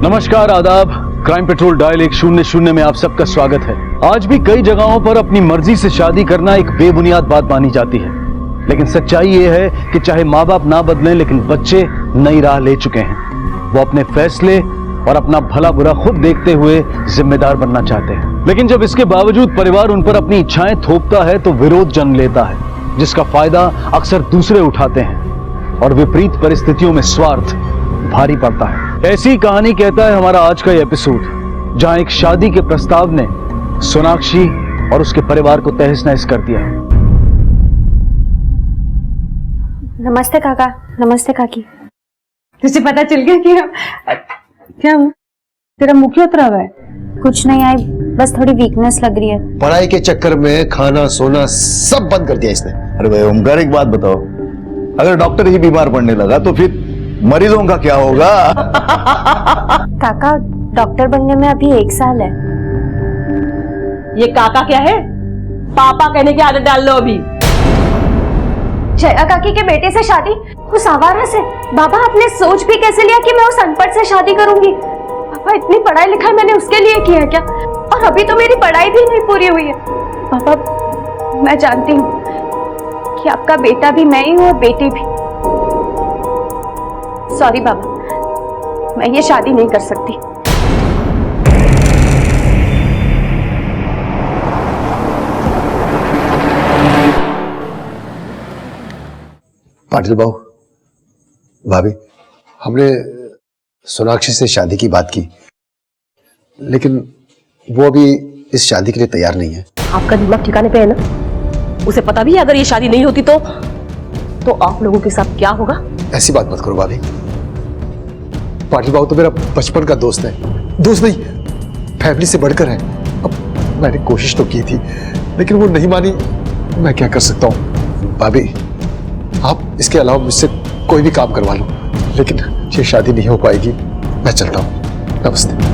नमस्कार, आदाब। Crime petrol dial 100 में आप सबका स्वागत है। आज भी कई जगहों पर अपनी मर्जी से शादी करना एक बेबुनियाद बात मानी जाती है, लेकिन सच्चाई ये है कि चाहे माँ बाप ना बदलें, लेकिन बच्चे नई राह ले चुके हैं। वो अपने फैसले और अपना भला बुरा खुद देखते हुए जिम्मेदार बनना चाहते हैं, लेकिन जब इसके बावजूद परिवार उन पर अपनी इच्छाएं थोपता है तो विरोध जन्म लेता है, जिसका फायदा अक्सर दूसरे उठाते हैं और विपरीत परिस्थितियों में स्वार्थ भारी पड़ता है। ऐसी कहानी कहता है हमारा आज का ये एपिसोड, जहां एक शादी के प्रस्ताव ने सोनाक्षी और उसके परिवार को तहस नहस कर दिया। नमस्ते काका। नमस्ते काकी। तुझे पता चल गया कि क्या हुआ? तेरा मुंह क्यों उतरा हुआ है? कुछ नहीं आई, बस थोड़ी वीकनेस लग रही है। पढ़ाई के चक्कर में खाना सोना सब बंद कर दिया इसने। अरे भाई ओमकार, एक बात बताओ, अगर डॉक्टर ही बीमार पड़ने लगा तो फिर मरीजों का क्या होगा? काका, डॉक्टर बनने में अभी 1 साल है। ये काका क्या है? पापा कहने की आदत डाल लो अभी। जया काकी के बेटे से शादी उस आवारा से? बाबा, आपने सोच भी कैसे लिया कि मैं उस अनपढ़ से शादी करूंगी? पापा, इतनी पढ़ाई लिखाई मैंने उसके लिए की है क्या? और अभी तो मेरी पढ़ाई भी नहीं पूरी हुई है। पापा, मैं जानती हूँ कि आपका बेटा भी मैं ही हूँ और बेटी भी। सॉरी बाबा, मैं ये शादी नहीं कर सकती। पाटिल बाबू, भाभी, हमने सोनाक्षी से शादी की बात की, लेकिन वो अभी इस शादी के लिए तैयार नहीं है। आपका दिमाग ठिकाने पे है ना? उसे पता भी है अगर ये शादी नहीं होती तो आप लोगों के साथ क्या होगा? ऐसी बात मत करो भाभी। पाटिल बाबू तो मेरा बचपन का दोस्त है, दोस्त नहीं फैमिली से बढ़कर है। अब मैंने कोशिश तो की थी, लेकिन वो नहीं मानी। मैं क्या कर सकता हूँ भाभी? आप इसके अलावा मुझसे कोई भी काम करवा लो, लेकिन ये शादी नहीं हो पाएगी। मैं चलता हूँ, नमस्ते।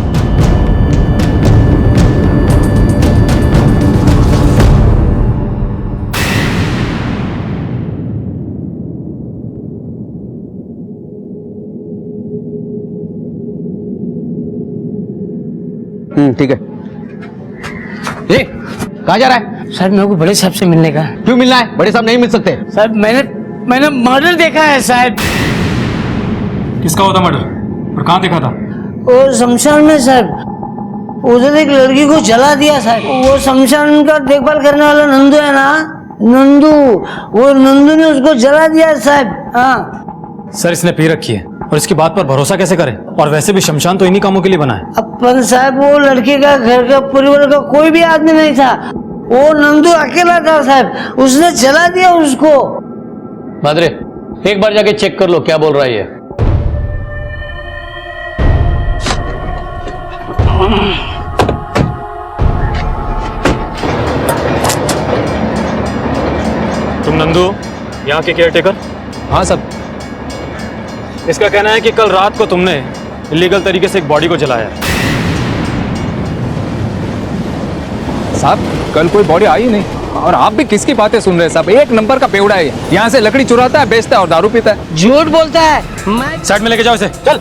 ठीक है। कहाँ जा रहा है? सर, मेरे को बड़े साहब से मिलने का। क्यों मिलना है? बड़े साहब नहीं मिल सकते। सर, मैंने मर्डर देखा है साहब। किसका होता मर्डर? और कहाँ देखा था? वो शमशान में सर, उधर एक लड़की को जला दिया सर। वो शमशान का देखभाल करने वाला नंदू है ना, नंदू, वो नंदू ने उसको जला दिया साहब। हाँ सर, इसने पी रखी है और इसकी बात पर भरोसा कैसे करें? और वैसे भी शमशान तो इन्हीं कामों के लिए बना है। अपन साहब, वो लड़के का घर का परिवार का कोई भी आदमी नहीं था, वो नंदू अकेला था साहब। उसने जला दिया उसको। मादरे, एक बार जाके चेक कर लो क्या बोल रहा है ये। तुम नंदू, यहाँ के केयरटेकर? हाँ सब। इसका कहना है कि कल रात को तुमने इलीगल तरीके से एक बॉडी को जलाया। साहब, कल कोई बॉडी आई नहीं, और आप भी किसकी बातें सुन रहे हैं साहब? एक नंबर का बेवड़ा है, यहाँ से लकड़ी चुराता है, बेचता है और दारू पीता है। झूठ बोलता है। मैं साइड में लेके जाओ इसे, चल।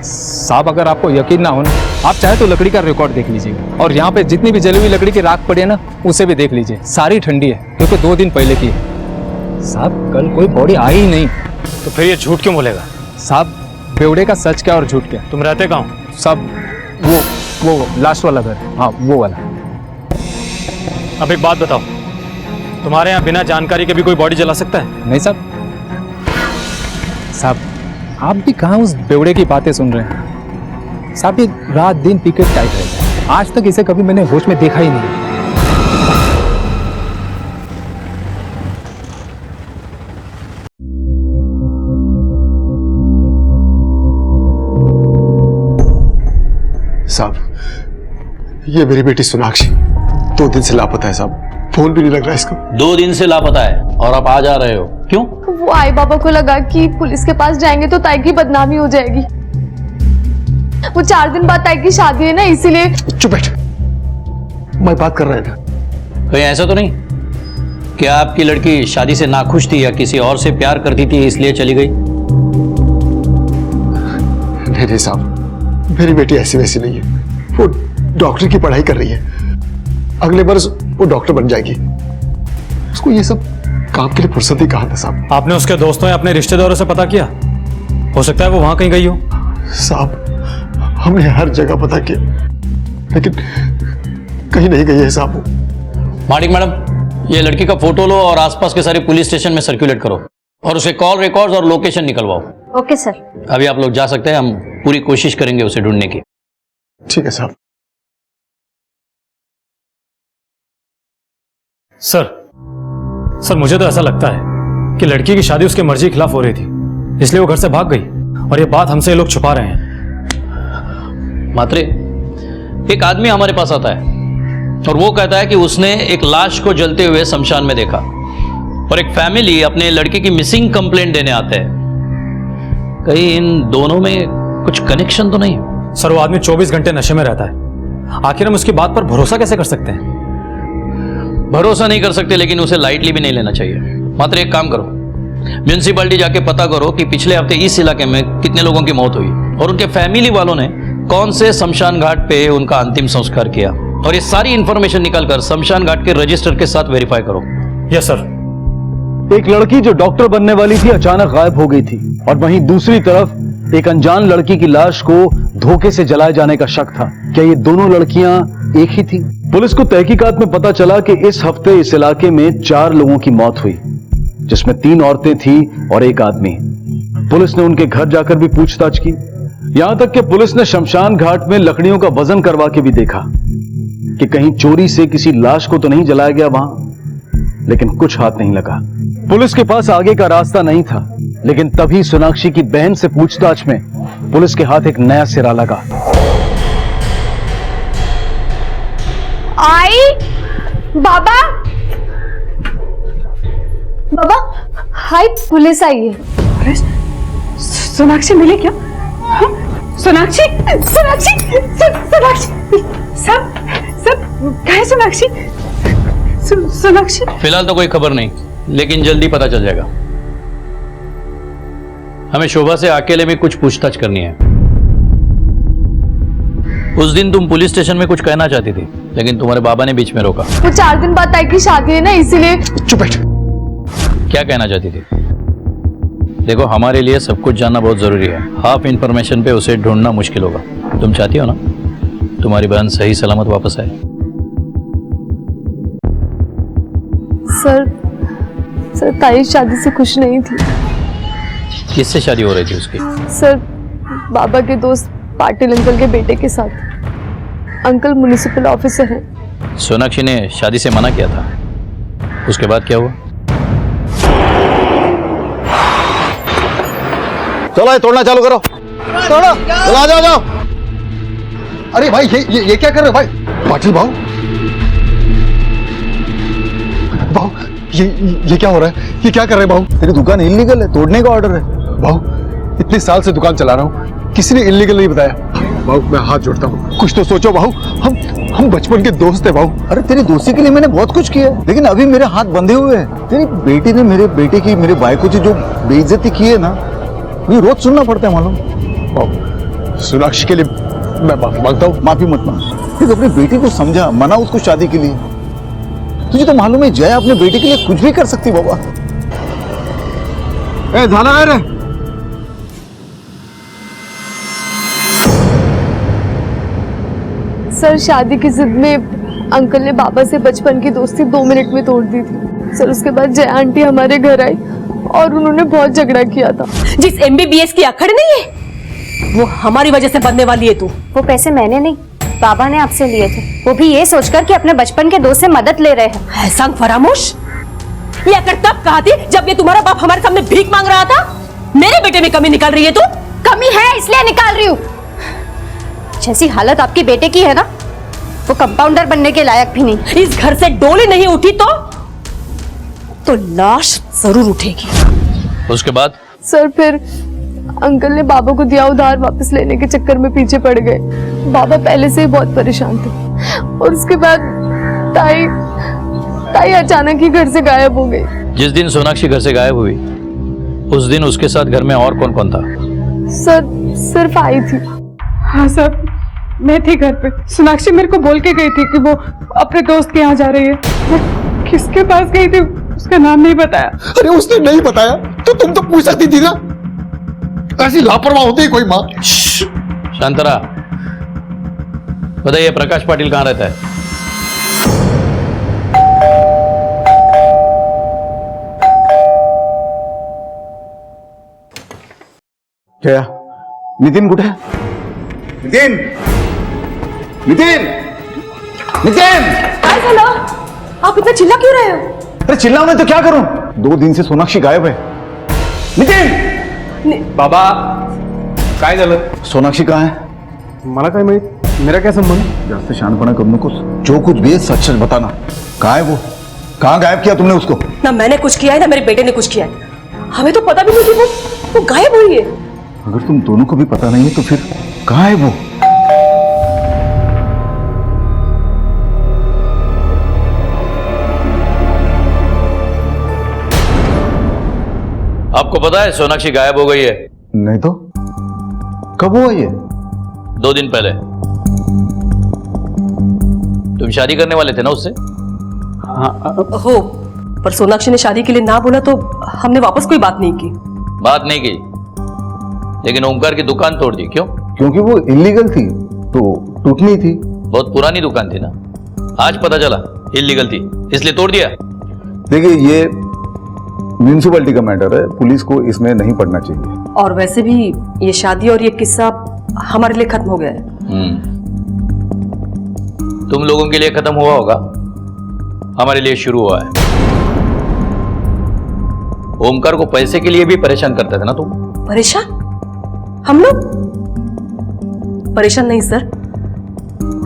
साहब, अगर आपको यकीन ना हो ना, आप चाहे तो लकड़ी का रिकॉर्ड देख लीजिए, और यहाँ पे जितनी भी जली हुई लकड़ी की राख पड़ी है ना, उसे भी देख लीजिए। सारी ठंडी है, क्योंकि 2 दिन पहले की है। साहब, कल कोई बॉडी आई ही नहीं। तो फिर ये झूठ क्यों बोलेगा? साहब, बेवड़े का सच क्या और झूठ क्या? तुम रहते कहाँ हो? साहब, वो लास्ट वाला घर, हाँ वो वाला। अब एक बात बताओ, तुम्हारे यहाँ बिना जानकारी के भी कोई बॉडी जला सकता है? नहीं साहब। साहब, आप भी कहाँ उस बेवड़े की बातें सुन रहे हैं? साहब, ये रात दिन पी के टाइट रहता है। आज तक इसे कभी मैंने होश में देखा ही नहीं। साहब, ये मेरी बेटी सोनाक्षी 2 दिन से लापता है साहब। फोन भी नहीं लग रहा है इसको। 2 दिन से लापता है और आप आ जा रहे हो, क्यों? वो आई बाबा को लगा कि पुलिस के पास जाएंगे तो ताई की बदनामी हो जाएगी। वो 4 दिन बाद ताई की शादी है ना, इसीलिए। चुप बैठ, मैं बात कर रहा था। कहीं ऐसा तो नहीं कि आपकी लड़की शादी से नाखुश थी या किसी और से प्यार करती थी इसलिए चली गई? नहीं नहीं साहब, मेरी बेटी ऐसी वैसी नहीं है। वो डॉक्टर की पढ़ाई कर रही है, अगले बरस वो डॉक्टर बन जाएगी। उसको ये सब काम के लिए फुर्सत ही कहाँ था साहब। आपने उसके दोस्तों या अपने रिश्तेदारों से पता किया? हो सकता है वो वहां कहीं गई हो। साहब हमने हर जगह पता किया, लेकिन कहीं नहीं गई है साहब। माणिक मैडम, ये लड़की का फोटो लो और आसपास के सारे पुलिस स्टेशन में सर्कुलेट करो और उसे कॉल रिकॉर्ड्स और लोकेशन निकलवाओ। Okay sir. अभी आप लोग जा सकते हैं, हम पूरी कोशिश करेंगे उसे ढूंढने की। ठीक है साहब। सर मुझे तो ऐसा लगता है कि लड़की की शादी उसकी मर्जी के खिलाफ हो रही थी, इसलिए वो घर से भाग गई और ये बात हमसे ये लोग छुपा रहे हैं। मात्रे, एक आदमी हमारे पास आता है और वो कहता है कि उसने एक लाश को जलते हुए शमशान में देखा, और एक फैमिली अपने लड़के की मिसिंग कंप्लेंट देने आते हैं। कहीं इन दोनों में कुछ कनेक्शन तो नहीं? सर वो आदमी 24 घंटे नशे में रहता है, आखिर हम उसकी बात पर भरोसा कैसे कर सकते हैं? भरोसा नहीं कर सकते, लेकिन उसे लाइटली भी नहीं लेना चाहिए। मात्र एक काम करो, म्यूनिसिपैलिटी जाके पता करो कि पिछले हफ्ते इस इलाके में कितने लोगों की मौत हुई और उनके फैमिली वालों ने कौन से शमशान घाट पे उनका अंतिम संस्कार किया, और ये सारी इंफॉर्मेशन निकालकर शमशान घाट के रजिस्टर के साथ वेरीफाई करो। Yes sir. एक लड़की जो डॉक्टर बनने वाली थी अचानक गायब हो गई थी, और वहीं दूसरी तरफ एक अनजान लड़की की लाश को धोखे से जलाए जाने का शक था। क्या ये दोनों लड़कियां एक ही थी? पुलिस को तहकीकात में पता चला कि इस हफ्ते इस इलाके में 4 लोगों की मौत हुई, जिसमें 3 औरतें थी और एक आदमी। पुलिस ने उनके घर जाकर भी पूछताछ की, यहां तक कि पुलिस ने शमशान घाट में लकड़ियों का वजन करवा के भी देखा कि कहीं चोरी से किसी लाश को तो नहीं जलाया गया वहां, लेकिन कुछ हाथ नहीं लगा। पुलिस के पास आगे का रास्ता नहीं था, लेकिन तभी सोनाक्षी की बहन से पूछताछ में पुलिस के हाथ एक नया सिरा लगा। आई बाबा, बाबा हाय, पुलिस आई है। सोनाक्षी मिली क्या? हाँ? सोनाक्षी सोनाक्षी सोनाक्षी सब कहा है सोनाक्षी? सोनाक्षी फिलहाल तो कोई खबर नहीं, लेकिन जल्दी पता चल जाएगा। हमें शोभा से अकेले में कुछ पूछताछ करनी है। उस दिन तुम पुलिस स्टेशन में कुछ कहना चाहती थी, लेकिन तुम्हारे बाबा ने बीच में रोका। वो 4 दिन बाद ताई की शादी है ना, इसीलिए। चुप बैठ। क्या कहना चाहती थी? देखो, हमारे लिए सब कुछ जानना बहुत जरूरी है। हाफ इंफॉर्मेशन पे उसे ढूंढना मुश्किल होगा। तुम चाहती हो ना तुम्हारी बहन सही सलामत वापस आए? सर ताई शादी से खुश नहीं थी। किससे शादी हो रही थी उसकी? सर बाबा के दोस्त पाटिल अंकल के बेटे के साथ। अंकल म्युनिसिपल ऑफिसर हैं। सोनाक्षी ने शादी से मना किया था, उसके बाद क्या हुआ? चलो ये तोड़ना चालू करो, तोड़ो, चलो आ जाओ। अरे भाई ये क्या कर रहे हो भाई? पाटिल भाऊ, भाऊ ये क्या हो रहा है? ये क्या कर रहे हैं भाऊ? तेरी दुकान इल्लीगल है, तोड़ने का ऑर्डर है। भाऊ इतने साल से दुकान चला रहा हूँ, किसी ने इल्लीगल नहीं बताया। भाऊ मैं हाथ जोड़ता हूँ, कुछ तो सोचो भाऊ। हम बचपन के दोस्त हैं भाऊ। अरे तेरी दोस्ती के लिए मैंने बहुत कुछ किया है, लेकिन अभी मेरे हाथ बंधे हुए हैं। तेरी बेटी ने मेरे बेटे की, मेरे भाई को जो बेइज्जती की है ना, ये रोज सुनना पड़ता है मालूम। भाऊ सोनाक्षी के लिए मैं माफी मांगता हूँ। माफी मत मांग, फिर अपनी बेटी को समझा, मना उसको शादी के लिए। तुझे तो मालूम है जया अपने बेटे के लिए कुछ भी कर सकती बाबा। ए धाना है रे। सर शादी की जिद में अंकल ने बाबा से बचपन की दोस्ती 2 मिनट में तोड़ दी थी। सर उसके बाद जया आंटी हमारे घर आई और उन्होंने बहुत झगड़ा किया था। जिस MBBS की अखड़ नहीं है, वो हमारी वजह से बनने वाली है। तू वो पैसे मैंने नहीं, बाबा ने आपसे लिए थे, वो भी ये सोचकर कि अपने बचपन के दोस्त से मदद ले रहे हैं। ऐसा फरामोश, ये अकड़ तब कहा थी जब ये तुम्हारा बाप हमारे सामने भीख मांग रहा था। मेरे बेटे में कमी निकाल रही है तू। कमी है इसलिए निकाल रही हूँ। जैसी हालत आपके बेटे की है ना, वो कंपाउंडर बनने के लायक भी नहीं। इस घर से डोली नहीं उठी तो लाश जरूर उठेगी। उसके बाद? सर फिर अंकल ने बाबा को दिया उधार वापस लेने के चक्कर में पीछे पड़ गए। बाबा पहले से ही बहुत परेशान थे, और उसके बाद ताई अचानक ही घर से गायब हो गई। जिस दिन सोनाक्षी घर से गायब हुई, उस दिन उसके साथ घर में और कौन कौन था? सर सिर्फ आई थी। हाँ सर, मैं थी घर पे। सोनाक्षी मेरे को बोल के गई थी कि वो अपने दोस्त के यहाँ जा रही है। मैं किसके पास गई थी उसका नाम नहीं बताया। अरे उसने नहीं बताया तो तुम तो पूछ सकती थी ना। ऐसी लापरवाह होती है कोई माँ? शांतरा, बताइए प्रकाश पाटिल कहाँ रहता है? जया, नितिन कुठे? नितिन, नितिन, नितिन! काय झालं? आप इतना चिल्ला क्यों रहे हो? अरे चिल्लाऊं नहीं तो क्या करूं? 2 दिन से सोनाक्षी गायब है। नितिन! बाबा काय झालं? सोनाक्षी कहाँ है? मला काय माहित, मेरा क्या संबंध? जास्त शहाणपणा करू नकोस, जो कुछ भी है सच सच बताना। कहाँ है वो? कहाँ गायब किया तुमने उसको? ना मैंने कुछ किया है ना मेरे बेटे ने कुछ किया है। हमें तो पता भी नहीं कि वो गायब हुई है। अगर तुम दोनों को भी पता नहीं है तो फिर कहाँ है वो? आपको पता है सोनाक्षी गायब हो गई है? नहीं तो कब हुआ ये? 2 दिन पहले। तुम शादी करने वाले थे ना उससे? हो, पर सोनाक्षी ने शादी के लिए ना बोला तो हमने वापस कोई बात नहीं की। बात नहीं की, लेकिन ओमकार की दुकान तोड़ दी। क्यों? क्योंकि वो इलीगल थी तो टूटनी थी। बहुत पुरानी दुकान थी ना, आज पता चला इलीगल थी, इसलिए तोड़ दिया। देखिए, ये म्यूनिसिपैलिटी का मैटर है, पुलिस को इसमें नहीं पड़ना चाहिए। और वैसे भी ये शादी और ये किस्सा हमारे लिए खत्म हो गया है। तुम लोगों के लिए खत्म हुआ होगा, हमारे लिए शुरू हुआ है। ओमकार को पैसे के लिए भी परेशान करते थे ना तुम? परेशान? हम लोग परेशान नहीं सर,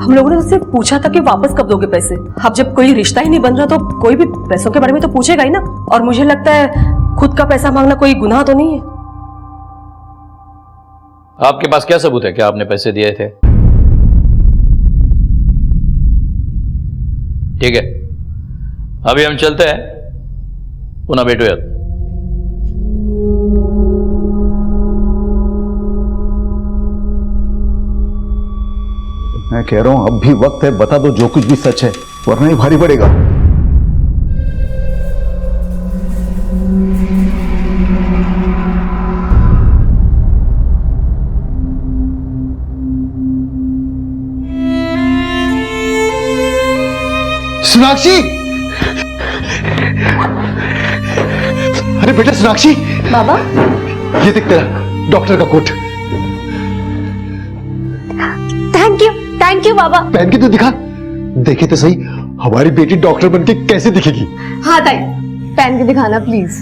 हम लोगों ने उससे पूछा था कि वापस कब दोगे पैसे। अब जब कोई रिश्ता ही नहीं बन रहा तो कोई भी पैसों के बारे में तो पूछेगा ही ना। और मुझे लगता है खुद का पैसा मांगना कोई गुनाह तो नहीं है। आपके पास क्या सबूत है कि आपने पैसे दिए थे? ठीक है, अभी हम चलते हैं, पुनः भेटूयात। मैं कह रहा हूं अब भी वक्त है, बता दो जो कुछ भी सच है, वरना ही भारी पड़ेगा। सोनाक्षी! अरे बेटा सोनाक्षी! बाबा, ये देख तेरा डॉक्टर का कोट। थैंक यू बाबा। पहन के तो दिखा, देखे तो सही हमारी बेटी डॉक्टर बनके कैसे दिखेगी। हाँ ताई, पहन के दिखाना प्लीज।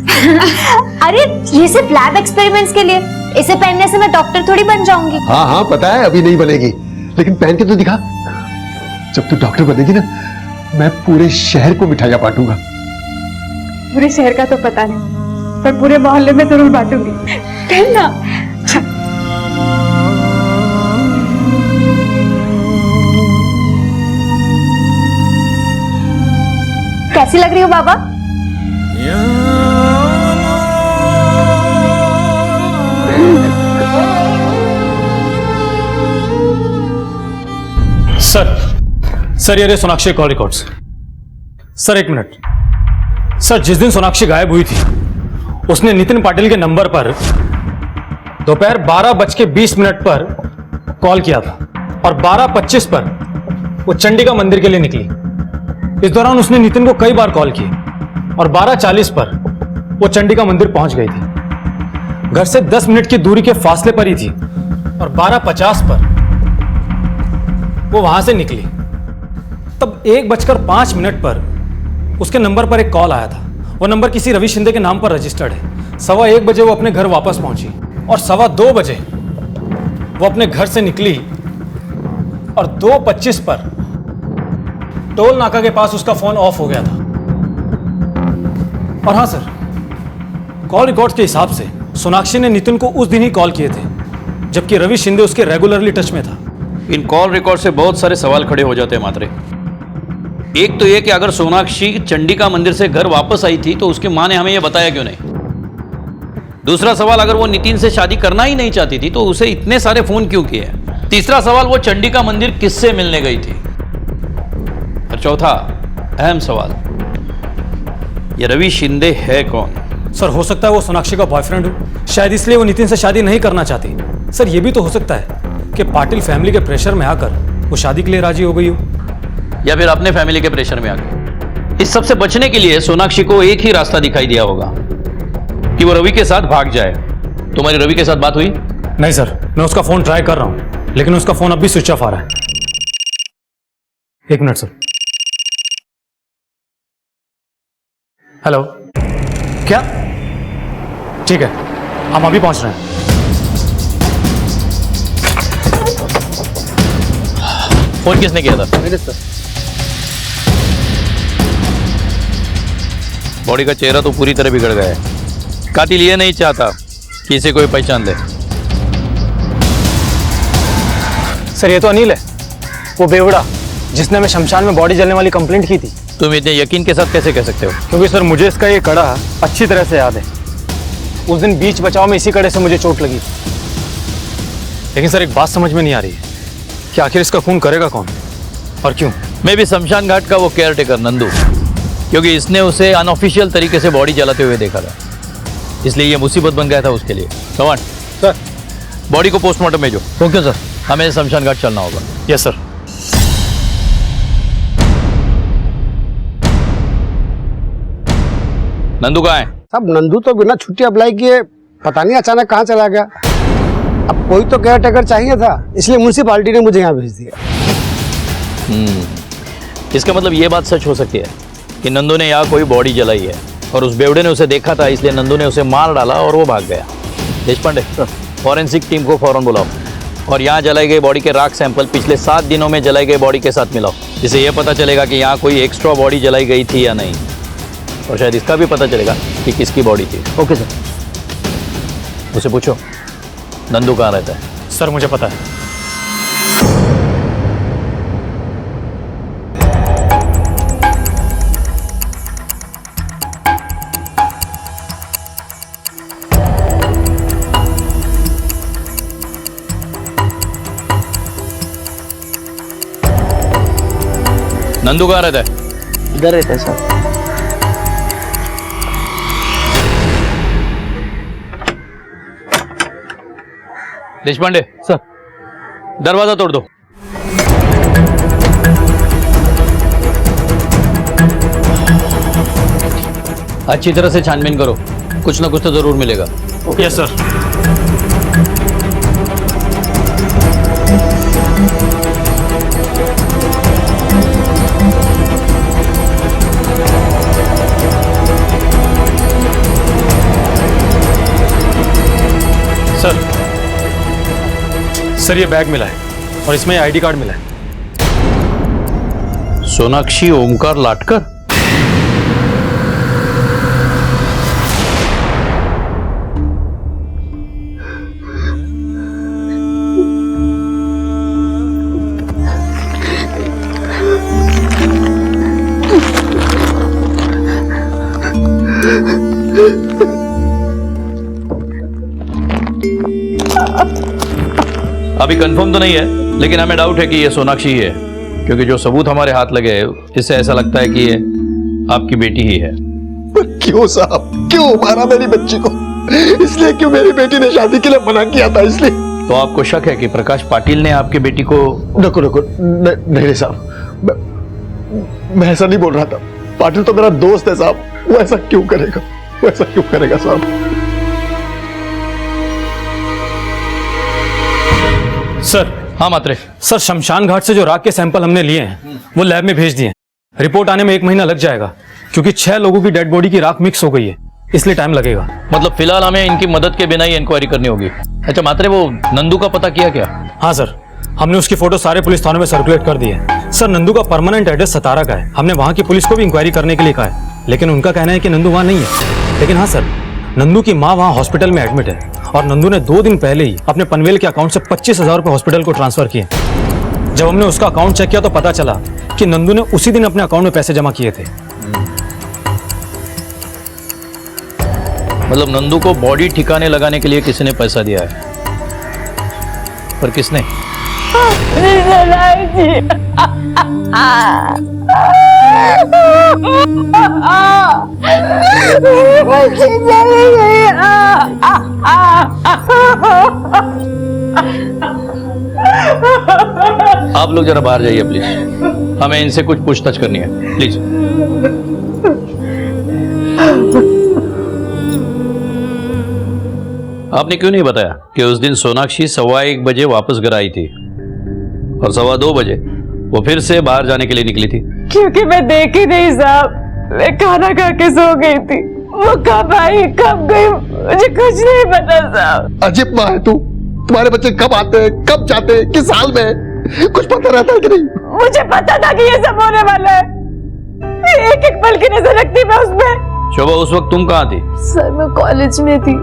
अरे ये सिर्फ लैब एक्सपेरिमेंट्स के लिए, इसे पहनने से मैं डॉक्टर थोड़ी बन जाऊंगी। हाँ हाँ पता है अभी नहीं बनेगी, लेकिन पहन के तो दिखा। जब तू डॉक्टर बनेगी ना, मैं पूरे शहर को मिठाइयां बांटूंगा। पूरे शहर का तो पता नहीं, पर पूरे मोहल्ले में जरूर बांटूंगी। पहनना। कैसी लग रही हो बाबा? सर ये रहे Sonakshi call records. Sir 1 minute. Sir जिस दिन सोनाक्षी गायब हुई थी उसने नितिन पाटिल के नंबर पर दोपहर 12:20 पर कॉल किया था और 12:25 पर वो चंडिका मंदिर के लिए निकली। इस दौरान उसने नितिन को कई बार कॉल की और 12:40 पर वो चंडिका मंदिर पहुंच गई थी। घर से 10 मिनट की दूरी के फासले पर ही थी और 12:50 पर वो वहां से निकली। तब 1:05 पर उसके नंबर पर एक कॉल आया था। वो नंबर किसी रवि शिंदे के नाम पर रजिस्टर्ड है। 1:15 बजे वो अपने घर वापस पहुंची और 2:15 बजे वो अपने घर से निकली और 2:25 पर टोल नाका के पास उसका फोन ऑफ हो गया था। और हाँ सर, कॉल रिकॉर्ड्स के हिसाब से सोनाक्षी ने नितिन को उस दिन ही कॉल किए थे जबकि रवि शिंदे उसके रेगुलरली टच में था। इन कॉल रिकॉर्ड से बहुत सारे सवाल खड़े हो जाते हैं मात्रे। एक तो ये कि अगर सोनाक्षी चंडिका मंदिर से घर वापस आई थी तो उसकी मां ने हमें यह बताया क्यों नहीं? दूसरा सवाल, अगर वो नितिन से शादी करना ही नहीं चाहती थी तो उसे इतने सारे फोन क्यों किए? तीसरा सवाल, वो चंडिका मंदिर किससे मिलने गई थी? और चौथा अहम सवाल, ये रवि शिंदे है कौन? सर हो सकता है वो सोनाक्षी का बॉयफ्रेंड हो, शायद इसलिए वो नितिन से शादी नहीं करना चाहती। सर ये भी तो हो सकता है कि पाटिल फैमिली के प्रेशर में आकर वो शादी के लिए राजी हो गई हो, या फिर अपने फैमिली के प्रेशर में आकर। इस सब से बचने के लिए सोनाक्षी को एक ही रास्ता दिखाई दिया होगा कि वो रवि के साथ भाग जाए। तुम्हारी रवि के साथ बात हुई? नहीं सर, मैं उसका फोन ट्राई कर रहा हूं लेकिन उसका फोन अब भी स्विच ऑफ आ रहा है। एक मिनट सर। हेलो, क्या? ठीक है, हम अभी पहुंच रहे हैं। फोन किसने किया था? मैंने सर। बॉडी का चेहरा तो पूरी तरह बिगड़ गया है। कातिल ये नहीं चाहता कि इसे कोई पहचान ले। सर ये तो अनिल है, वो बेवड़ा जिसने हमें शमशान में बॉडी जलने वाली कंप्लेंट की थी। तुम इतने यकीन के साथ कैसे कह सकते हो? क्योंकि सर मुझे इसका ये कड़ा अच्छी तरह से याद है। उस दिन बीच बचाव में इसी कड़े से मुझे चोट लगी। लेकिन सर एक बात समझ में नहीं आ रही है कि आखिर इसका खून करेगा कौन और क्यों? मैं भी शमशान घाट का वो केयर टेकर नंदू, क्योंकि इसने उसे अनऑफिशियल तरीके से बॉडी जलाते हुए देखा था, इसलिए ये मुसीबत बन गया था उसके लिए। कमान सर, बॉडी को पोस्टमार्टम भेजो। Okay sir. हमें शमशान घाट चलना होगा। Yes sir. नंदू कहाँ है? सब नंदू तो बिना छुट्टी अप्लाई किए पता नहीं अचानक कहाँ चला गया। अब कोई तो केयर टेकर चाहिए था, इसलिए म्यूनसिपालिटी ने मुझे यहाँ भेज दिया। इसका मतलब ये बात सच हो सकती है कि नंदू ने यहाँ कोई बॉडी जलाई है और उस बेवड़े ने उसे देखा था, इसलिए नंदू ने उसे मार डाला और वो भाग गया। देशपांडे, फॉरेंसिक टीम को फौरन बुलाओ और यहाँ जलाई गई बॉडी के राख सैंपल पिछले 7 दिनों में जलाई गई बॉडी के साथ मिलाओ, जिससे यह पता चलेगा कि यहाँ कोई एक्स्ट्रा बॉडी जलाई गई थी या नहीं, और शायद इसका भी पता चलेगा कि किसकी बॉडी थी। Okay sir. उसे पूछो नंदू कहाँ रहता है। सर मुझे पता है। नंदू कहाँ रहता है? इधर रहता है सर। देशपांडे सर, दरवाजा तोड़ दो। अच्छी तरह से छानबीन करो, कुछ ना कुछ तो जरूर मिलेगा। Yes sir. सर ये बैग मिला है और इसमें आईडी कार्ड मिला है। सोनाक्षी ओमकार लाटकर? अभी कंफर्म तो नहीं है, लेकिन हमें डाउट है कि ये सोनाक्षी ही है, क्योंकि जो सबूत हमारे हाथ लगे इससे ऐसा लगता है कि ये आपकी बेटी ही है। क्यों साहब, क्यों मारा मेरी बच्ची को? इसलिए क्यों मेरी बेटी ने शादी के लिए मना किया था, इसलिए? तो आपको शक है कि प्रकाश पाटिल ने आपकी बेटी को? रुको रुको, नहीं साहब, मैं ऐसा नहीं बोल रहा था। पाटिल तो मेरा दोस्त है साहब, वो ऐसा क्यों करेगा? वो ऐसा क्यों करेगा साहब? सर। हाँ मात्रे। सर शमशान घाट से जो राख के सैंपल हमने लिए हैं वो लैब में भेज दिए। रिपोर्ट आने में 1 महीना लग जाएगा, क्योंकि 6 लोगों की डेड बॉडी की राख मिक्स हो गई है, इसलिए टाइम लगेगा। मतलब फिलहाल हमें इनकी मदद के बिना ही इंक्वायरी करनी होगी। अच्छा मात्रे, वो नंदू का पता किया क्या? हाँ सर, हमने उसकी फोटो सारे पुलिस थानों में सर्कुलेट कर दी है। सर नंदू का परमानेंट एड्रेस सतारा का है। हमने वहाँ की पुलिस को भी इंक्वायरी करने के लिए कहा है, लेकिन उनका कहना है कि नंदू वहाँ नहीं है। लेकिन हाँ सर, नंदू की माँ वहाँ हॉस्पिटल में एडमिट है और नंदू ने 2 दिन पहले ही अपने पनवेल के अकाउंट से 25,000 रुपये हॉस्पिटल को ट्रांसफर किए। जब हमने उसका अकाउंट चेक किया तो पता चला कि नंदू ने उसी दिन अपने अकाउंट में पैसे जमा किए थे। मतलब नंदू को बॉडी ठिकाने लगाने के लिए किसी ने पैसा दिया है, पर किसने? आप लोग जरा बाहर जाइए प्लीज, हमें इनसे कुछ पूछताछ करनी है, प्लीज। आपने क्यों नहीं बताया कि उस दिन सोनाक्षी 1:15 बजे वापस घर आई थी और 2:15 बजे वो फिर से बाहर जाने के लिए निकली थी? क्योंकि मैं देखी नहीं साहब, मैं खाना खा के सो गई थी। वो कब आई कब गई मुझे कुछ नहीं पता साहब। अजीब माँ है तू, तुम्हारे बच्चे कब आते हैं कब जाते हैं किस हाल में है, कुछ पता रहता है कि नहीं? मुझे पता था कि ये सब होने वाला है, एक एक पल की नजर रखती मैं उसमें। शोभा, उस वक्त तुम कहाँ थी? सर मैं कॉलेज में थी।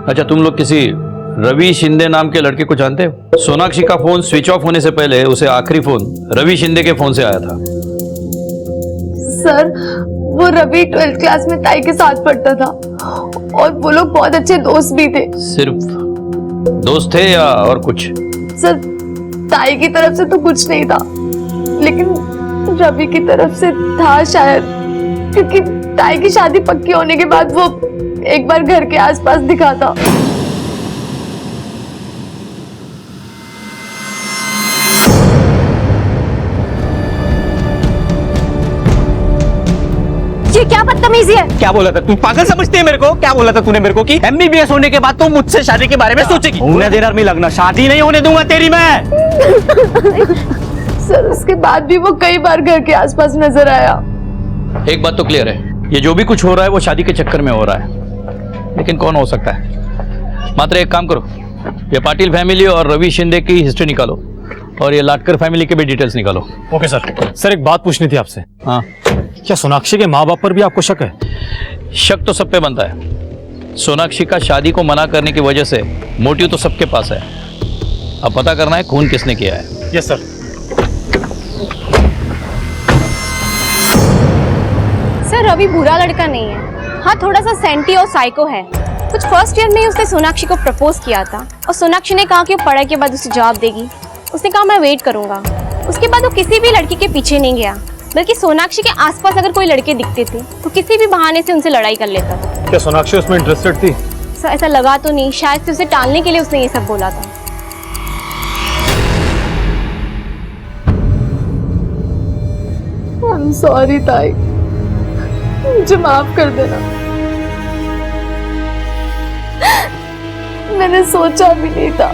अच्छा, तुम लोग किसी रवि शिंदे नाम के लड़के को जानते हो? सोनाक्षी का फोन स्विच ऑफ होने से पहले उसे आखिरी फोन रवि शिंदे के फोन से आया था। सर वो रवि 12th क्लास में ताई के साथ पढ़ता था और वो लोग बहुत अच्छे दोस्त भी थे। सिर्फ दोस्त थे या और कुछ? सर ताई की तरफ से तो कुछ नहीं था, लेकिन रवि की तरफ से था शायद, क्योंकि ताई की शादी पक्की होने के बाद वो एक बार घर के आसपास दिखा था। ये क्या बदतमीजी है? क्या बोला था? तुम पागल समझती है मेरे को? क्या बोला था तूने मेरे को कि MBBS होने के बाद तुम मुझसे शादी के बारे में सोचेगी? होने देना नहीं लगना, शादी नहीं होने दूंगा तेरी मैं। सर उसके बाद भी वो कई बार घर के आसपास नजर आया। एक बात तो क्लियर है, ये जो भी कुछ हो रहा है वो शादी के चक्कर में हो रहा है, लेकिन कौन हो सकता है? मात्र एक काम करो, ये पाटिल फैमिली और रवि शिंदे की हिस्ट्री निकालो और ये लाटकर फैमिली के भी डिटेल्स निकालो। Okay sir. सर एक बात पूछनी थी आपसे। हाँ, क्या सोनाक्षी के माँ बाप पर भी आपको शक है? शक तो सब पे बनता है। सोनाक्षी का शादी को मना करने की वजह से मोटिव तो सबके पास है, अब पता करना है खून किसने किया है। Yes sir. सर रवि बुरा लड़का नहीं है, हाँ थोड़ा सा सेंटी और साइको है। कुछ फर्स्ट ईयर में ही उसने सोनाक्षी को प्रपोज किया था और सोनाक्षी ने कहा कि वो पढ़ाई के बाद उसे जवाब देगी। उसने कहा मैं वेट करूंगा। उसके बाद वो किसी भी लड़की के पीछे नहीं गया, बल्कि सोनाक्षी के आसपास अगर कोई लड़के दिखते थे तो किसी भी बहाने से उनसे लड़ाई कर लेता था। क्या सोनाक्षी उसमें इंटरेस्टेड थी? सर ऐसा लगा तो नहीं, शायद से उसे टालने के लिए उसने ये सब बोला था। I'm sorry ताई, मुझे माफ कर देना। मैंने सोचा भी नहीं था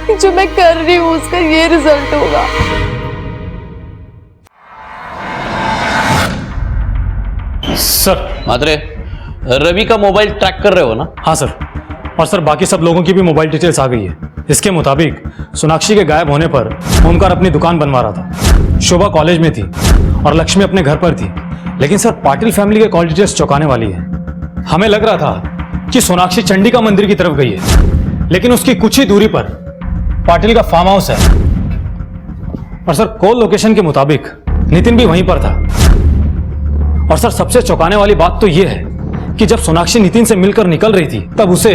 कि जो मैं कर रही हूँ उसका ये रिजल्ट होगा। सर। मात्रे, रवि का मोबाइल ट्रैक कर रहे हो ना? हाँ सर, और सर बाकी सब लोगों की भी मोबाइल डिटेल्स आ गई है। इसके मुताबिक सोनाक्षी के गायब होने पर ओमकार अपनी दुकान बनवा रहा था, शोभा कॉलेज में थी और लक्ष्मी अपने घर पर थी। लेकिन सर पाटिल फैमिली के कॉल डिटेल्स चौंकाने वाली है। हमें लग रहा था कि सोनाक्षी चंडिका मंदिर की तरफ गई है, लेकिन उसकी कुछ ही दूरी पर पाटिल का फार्म हाउस है। और सर कॉल लोकेशन के मुताबिक नितिन भी वहीं पर था। और सर सबसे चौंकाने वाली बात तो यह है कि जब सोनाक्षी नितिन से मिलकर निकल रही थी तब उसे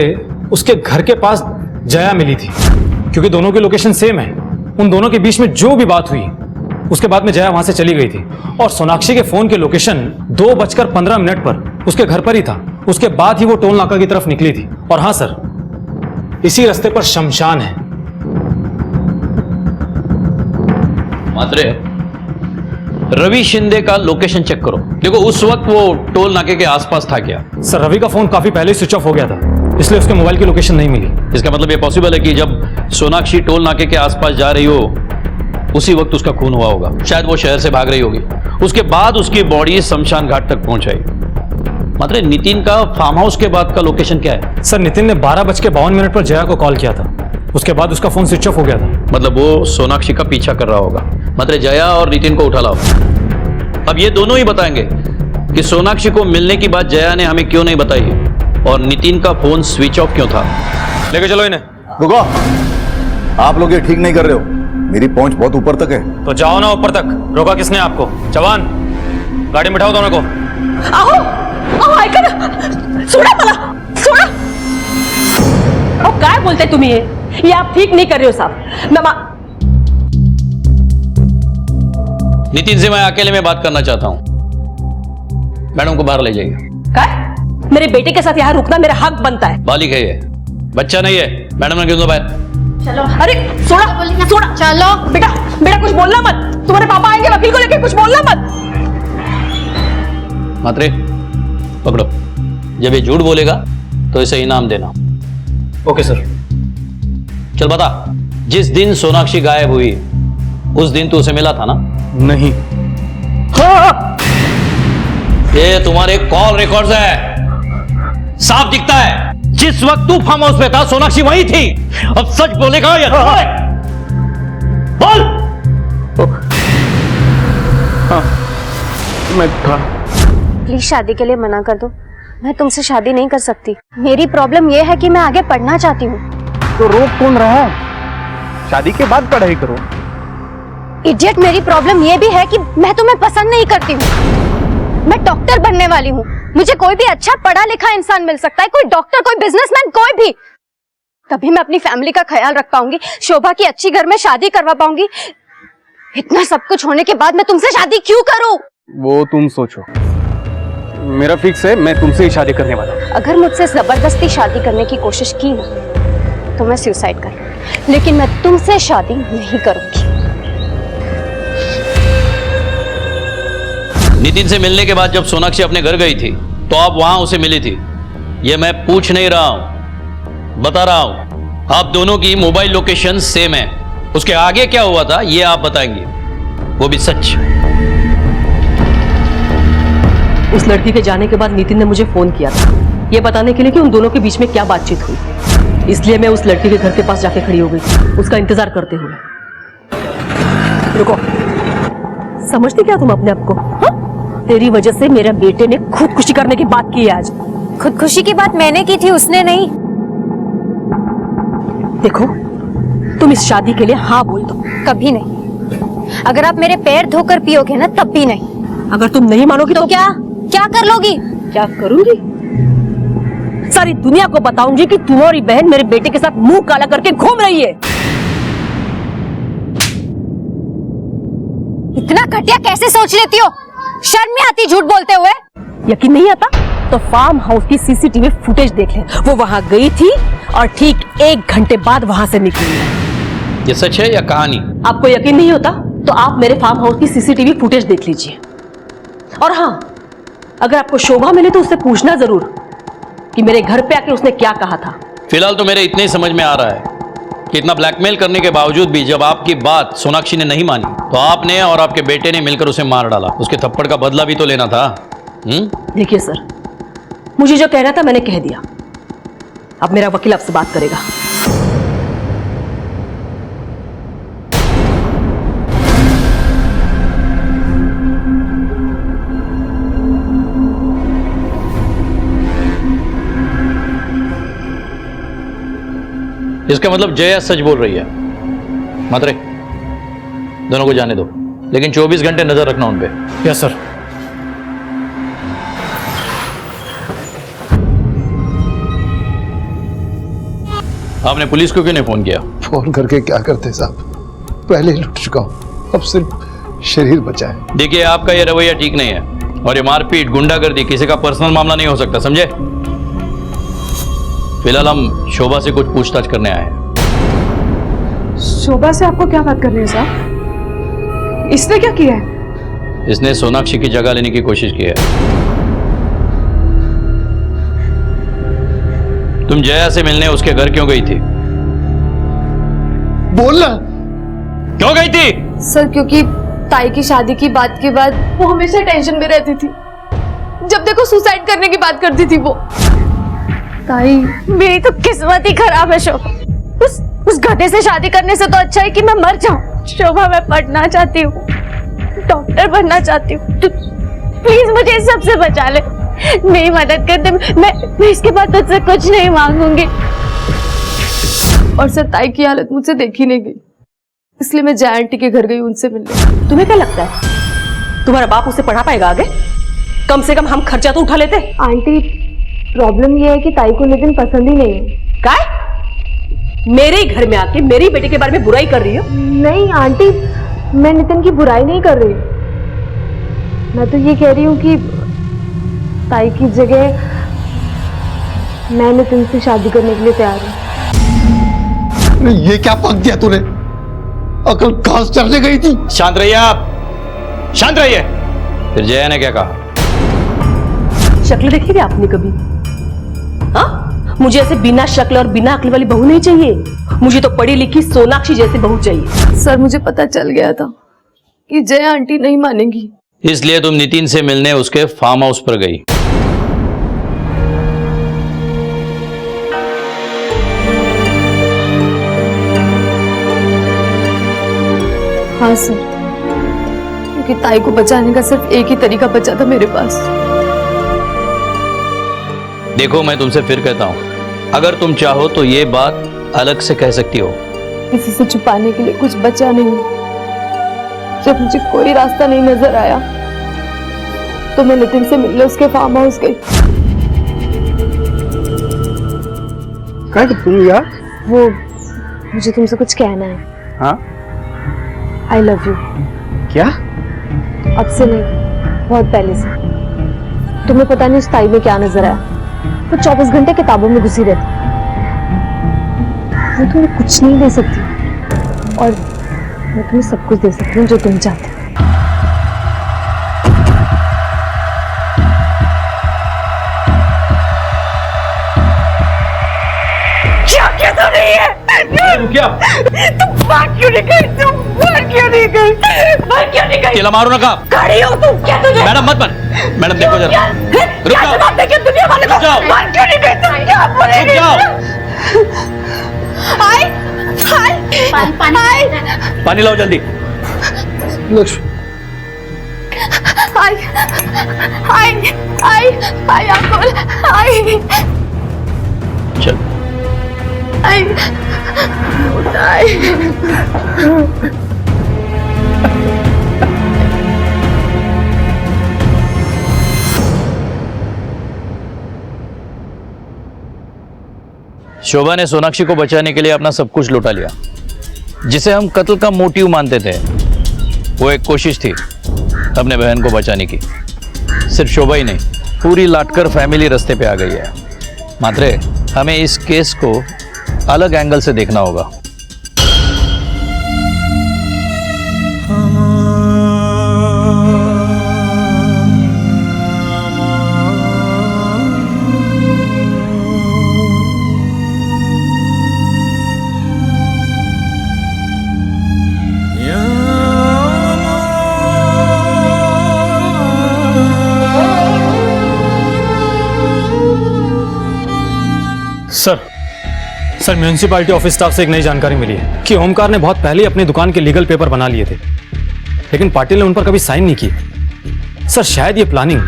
उसके घर के पास जया मिली थी, क्योंकि दोनों की लोकेशन सेम है। उन दोनों के बीच में जो भी बात हुई उसके बाद में जया वहां से चली गई थी और सोनाक्षी के फोन के लोकेशन 2:15 पर उसके घर पर ही था। उसके बाद ही वो टोल नाका की तरफ निकली थी। और हाँ सर, इसी रास्ते पर शमशान है। मात्रे, रवि शिंदे का लोकेशन चेक करो। देखो उस वक्त वो टोल नाके के आसपास था क्या? सर रवि का फोन काफी पहले स्विच ऑफ हो गया था, इसलिए उसके मोबाइल की लोकेशन नहीं मिली। इसका मतलब ये पॉसिबल है कि जब सोनाक्षी टोल नाके के आसपास जा रही हो उसी वक्त उसका खून हुआ होगा। शायद वो शहर से भाग रही होगी, उसके बाद उसकी बॉडी शमशान घाट तक पहुंचाई। मतलब नितिन का फार्म हाउस के बाद का लोकेशन क्या है? सर नितिन ने 12:52 पर जया को कॉल किया था, उसके बाद उसका फोन स्विच ऑफ हो गया था। मतलब वो सोनाक्षी का पीछा कर रहा होगा, मतलब जया और नितिन को उठा लाओ। अब ये दोनों ही बताएंगे कि सोनाक्षी को मिलने की बात जया ने हमें क्यों नहीं बताई और नितिन का फोन स्विच ऑफ क्यों था। लेके चलो इन्हें। रुको, आप लोग ये ठीक नहीं कर रहे हो, मेरी पहुंच बहुत ऊपर तक है। तो जाओ ना ऊपर तक, रोका किसने आपको? जवान गाड़ी में बिठाओ दोनों को। आओ आओ, आइकर सोडा मला, सोडा। अब काय बोलते तुम्ही ये आप ठीक नहीं कर रहे हो साहब। नितिन से मैं अकेले में बात करना चाहता हूं। मैडम को बाहर ले जाइए। काय? मेरे बेटे के साथ यहाँ रुकना मेरा हक बनता है। बालिक है ये, बच्चा नहीं है। मैडम ने क्यों दो बाहर? चलो। अरे सोडा, सोडा। चलो बेटा, बेटा कुछ बोलना मत, तुम्हारे पापा आएंगे वकील को लेकर, कुछ बोलना मत। मात्रे पकड़ो, जब ये झूठ बोलेगा तो इसे इनाम देना। Okay sir. चल बता, जिस दिन सोनाक्षी गायब हुई उस दिन तू उसे मिला था ना? नहीं। हाँ। ये तुम्हारे कॉल रिकॉर्ड्स है, साफ दिखता है। जिस वक्त तू फार्म हाउस पे था सोनाक्षी वहीं थी। अब सच बोलेगा या बोल? हाँ, मैं था। प्लीज शादी के लिए मना कर दो, मैं तुमसे शादी नहीं कर सकती। मेरी प्रॉब्लम यह है कि मैं आगे पढ़ना चाहती हूँ। तो रोक कौन रहा है? शादी के बाद पढ़ाई करो। इडियट, मेरी प्रॉब्लम यह भी है कि मैं तुम्हें पसंद नहीं करती हूँ। मैं डॉक्टर बनने वाली हूँ, मुझे कोई भी अच्छा पढ़ा लिखा इंसान मिल सकता है, कोई डॉक्टर, कोई बिजनेसमैन, कोई भी। तभी मैं अपनी फैमिली का ख्याल रख पाऊंगी, शोभा की अच्छी घर में शादी करवा पाऊंगी। इतना सब कुछ होने के बाद मैं तुमसे शादी क्यों करूं? वो तुम सोचो, मेरा फिक्स है, मैं तुमसे ही शादी करने वाला हूं। अगर मुझसे जबरदस्ती शादी करने की कोशिश की ना तो मैं सुसाइड कर लूंगी, लेकिन मैं तुमसे शादी नहीं करूंगी। नितिन से मिलने के बाद जब सोनाक्षी अपने घर गई थी तो आप वहां उसे मिली थी। ये मैं पूछ नहीं रहा हूं, बता रहा हूं। आप दोनों की मोबाइल लोकेशन सेम है। उसके आगे क्या हुआ था ये आप बताएंगे, वो भी सच। उस लड़की के जाने के बाद नितिन ने मुझे फोन किया था, ये बताने के लिए कि उन दोनों के बीच में क्या बातचीत हुई। इसलिए मैं उस लड़की के घर के पास जाके खड़ी हो गई, उसका इंतजार करते हुए। रुको, समझती क्या तुम अपने आप को? हाँ? तेरी वजह से मेरे बेटे ने खुदकुशी करने की बात की है आज। खुदकुशी की बात मैंने की थी, उसने नहीं। देखो, तुम इस शादी के लिए हाँ बोल दो। कभी नहीं। अगर आप मेरे पैर धोकर पियोगे ना तब भी नहीं। अगर तुम नहीं मानोगी तो क्या क्या कर लोगी? क्या करूंगी? सारी दुनिया को बताऊंगी कि तुम्हारी बहन मेरे बेटे के साथ मुंह काला करके घूम रही है। इतना घटिया कैसे सोच लेती हो? शर्म नहीं आती झूठ बोलते हुए? यकीन नहीं आता तो फार्म हाउस की सीसीटीवी फुटेज देख ले। वो वहां गई थी और ठीक 1 घंटे बाद वहां से निकली। ये सच है या कहानी? आपको यकीन नहीं होता तो आप मेरे फार्म हाउस की सीसीटीवी फुटेज देख लीजिए। और हाँ, अगर आपको शोभा मिले तो उससे पूछना जरूर कि मेरे घर पे आके उसने क्या कहा था। फिलहाल तो मेरे इतने ही समझ में आ रहा है कि इतना ब्लैकमेल करने के बावजूद भी जब आपकी बात सोनाक्षी ने नहीं मानी तो आपने और आपके बेटे ने मिलकर उसे मार डाला। उसके थप्पड़ का बदला भी तो लेना था। देखिए सर, मुझे जो कहना था मैंने कह दिया। अब मेरा वकील आपसे बात करेगा। इसका मतलब जया सच बोल रही है। मात्रे, दोनों को जाने दो, लेकिन 24 घंटे नजर रखना उन पे। Yes sir. आपने पुलिस को क्यों नहीं फोन किया? फोन करके क्या करते साहब, पहले ही लुट चुका हूं, अब सिर्फ शरीर बचा है। देखिए, आपका ये रवैया ठीक नहीं है और ये मारपीट, गुंडागर्दी किसी का पर्सनल मामला नहीं हो सकता, समझे? फिलहाल हम शोभा से कुछ पूछताछ करने आए हैं। शोभा से आपको क्या बात करनी है साहब? इसने क्या किया है? इसने सोनाक्षी की जगह लेने की कोशिश की है। तुम जया से मिलने उसके घर क्यों गई थी? बोलना। क्यों गई थी? सर, क्योंकि ताई की शादी की बात के बाद वो हमेशा टेंशन में रहती थी। जब देखो सुसाइड करने की बात करती थी वो। ताई, मेरी तो किस्मत ही खराब है शोभा। उस गधे से शादी करने से तो अच्छा है कि मैं मर जाऊं। शोभा, मैं पढ़ना चाहती हूँ, डॉक्टर बनना चाहती हूँ। प्लीज मुझे इस सबसे बचा ले, मेरी मदद कर दे। मैं इसके बाद तुझसे कुछ नहीं मांगूंगी। और सर, ताई की हालत मुझसे देखी नहीं गई, इसलिए मैं जया आंटी के घर गई उनसे मिलने। तुम्हें क्या लगता है तुम्हारा बाप उसे पढ़ा पाएगा आगे? कम से कम हम खर्चा तो उठा लेते। आंटी, प्रॉब्लम ये है कि ताई को नितिन पसंद ही नहीं है। काय? मेरे ही घर में आके मेरी बेटे के बारे में बुराई कर रही हो? नहीं आंटी, मैं नितिन की बुराई नहीं कर रही, मैं तो ये कह रही हूँ कि ताई की जगह मैं नितिन से शादी करने के लिए तैयार हूँ। ये क्या पक दिया तूने? अकल कहां से चढ़ने गई थी? शांत रहिए आप, शांत रहिए। फिर जया ने क्या कहा? शक्ल देखी थी आपने कभी? हाँ, मुझे ऐसे बिना शक्ल और बिना अक्ल वाली बहू नहीं चाहिए, मुझे तो पढ़ी लिखी सोनाक्षी जैसी बहू चाहिए। सर मुझे पता चल गया था कि जया आंटी नहीं मानेगी, इसलिए तुम नितिन से मिलने उसके फार्म हाउस पर गई। हाँ सर, क्योंकि ताई को बचाने का सिर्फ एक ही तरीका बचा था मेरे पास। देखो मैं तुमसे फिर कहता हूं, अगर तुम चाहो तो ये बात अलग से कह सकती हो। किसी से छुपाने के लिए कुछ बचा नहीं। जब मुझे कोई रास्ता नहीं नजर आया तो मैं नितिन से मिलने उसके फार्म हाउस गई। क्या तुम यार? वो मुझे तुमसे कुछ कहना है। हाँ? I love you. क्या? अब से नहीं, बहुत पहले से। तुम्हें पता नहीं उस ताई में क्या नजर आया, वो 24 घंटे किताबों में घुसी रहती, वो तुम्हें कुछ नहीं दे सकती और मैं तुम्हें सब कुछ दे सकती हूँ जो तुम चाहते हो। क्या तो नहीं है? क्या? तुम बाहर क्यों नहीं गई? तुम बाहर क्यों नहीं गई? बाहर क्यों नहीं गई? केला मारो ना कहा? खड़ी हो तुम, क्या तुझे? मैडम मत बन, मैडम देखो जरा, रुक जाओ, जवाब देके दुनिया वाले को बाहर क्यों नहीं गई? तुम क्या बोलेगी? रुक जाओ। हाय हाय पानी पानी लाओ जल्दी। लक्ष्मी, हाय हाय हाय हाय अंकल, हाय चल हाय हाय। शोभा ने सोनाक्षी को बचाने के लिए अपना सब कुछ लुटा लिया। जिसे हम कत्ल का मोटिव मानते थे, वो एक कोशिश थी अपने बहन को बचाने की। सिर्फ शोभा ही नहीं, पूरी लाटकर फैमिली रास्ते पे आ गई है। मात्रे, हमें इस केस को अलग एंगल से देखना होगा। सर म्यूनिसिपैलिटी ऑफिस स्टाफ से एक नई जानकारी मिली है कि ओमकार ने बहुत पहले ही अपनी दुकान के लीगल पेपर बना लिए थे, लेकिन पाटिल ने उन पर कभी साइन नहीं किए। सर शायद ये प्लानिंग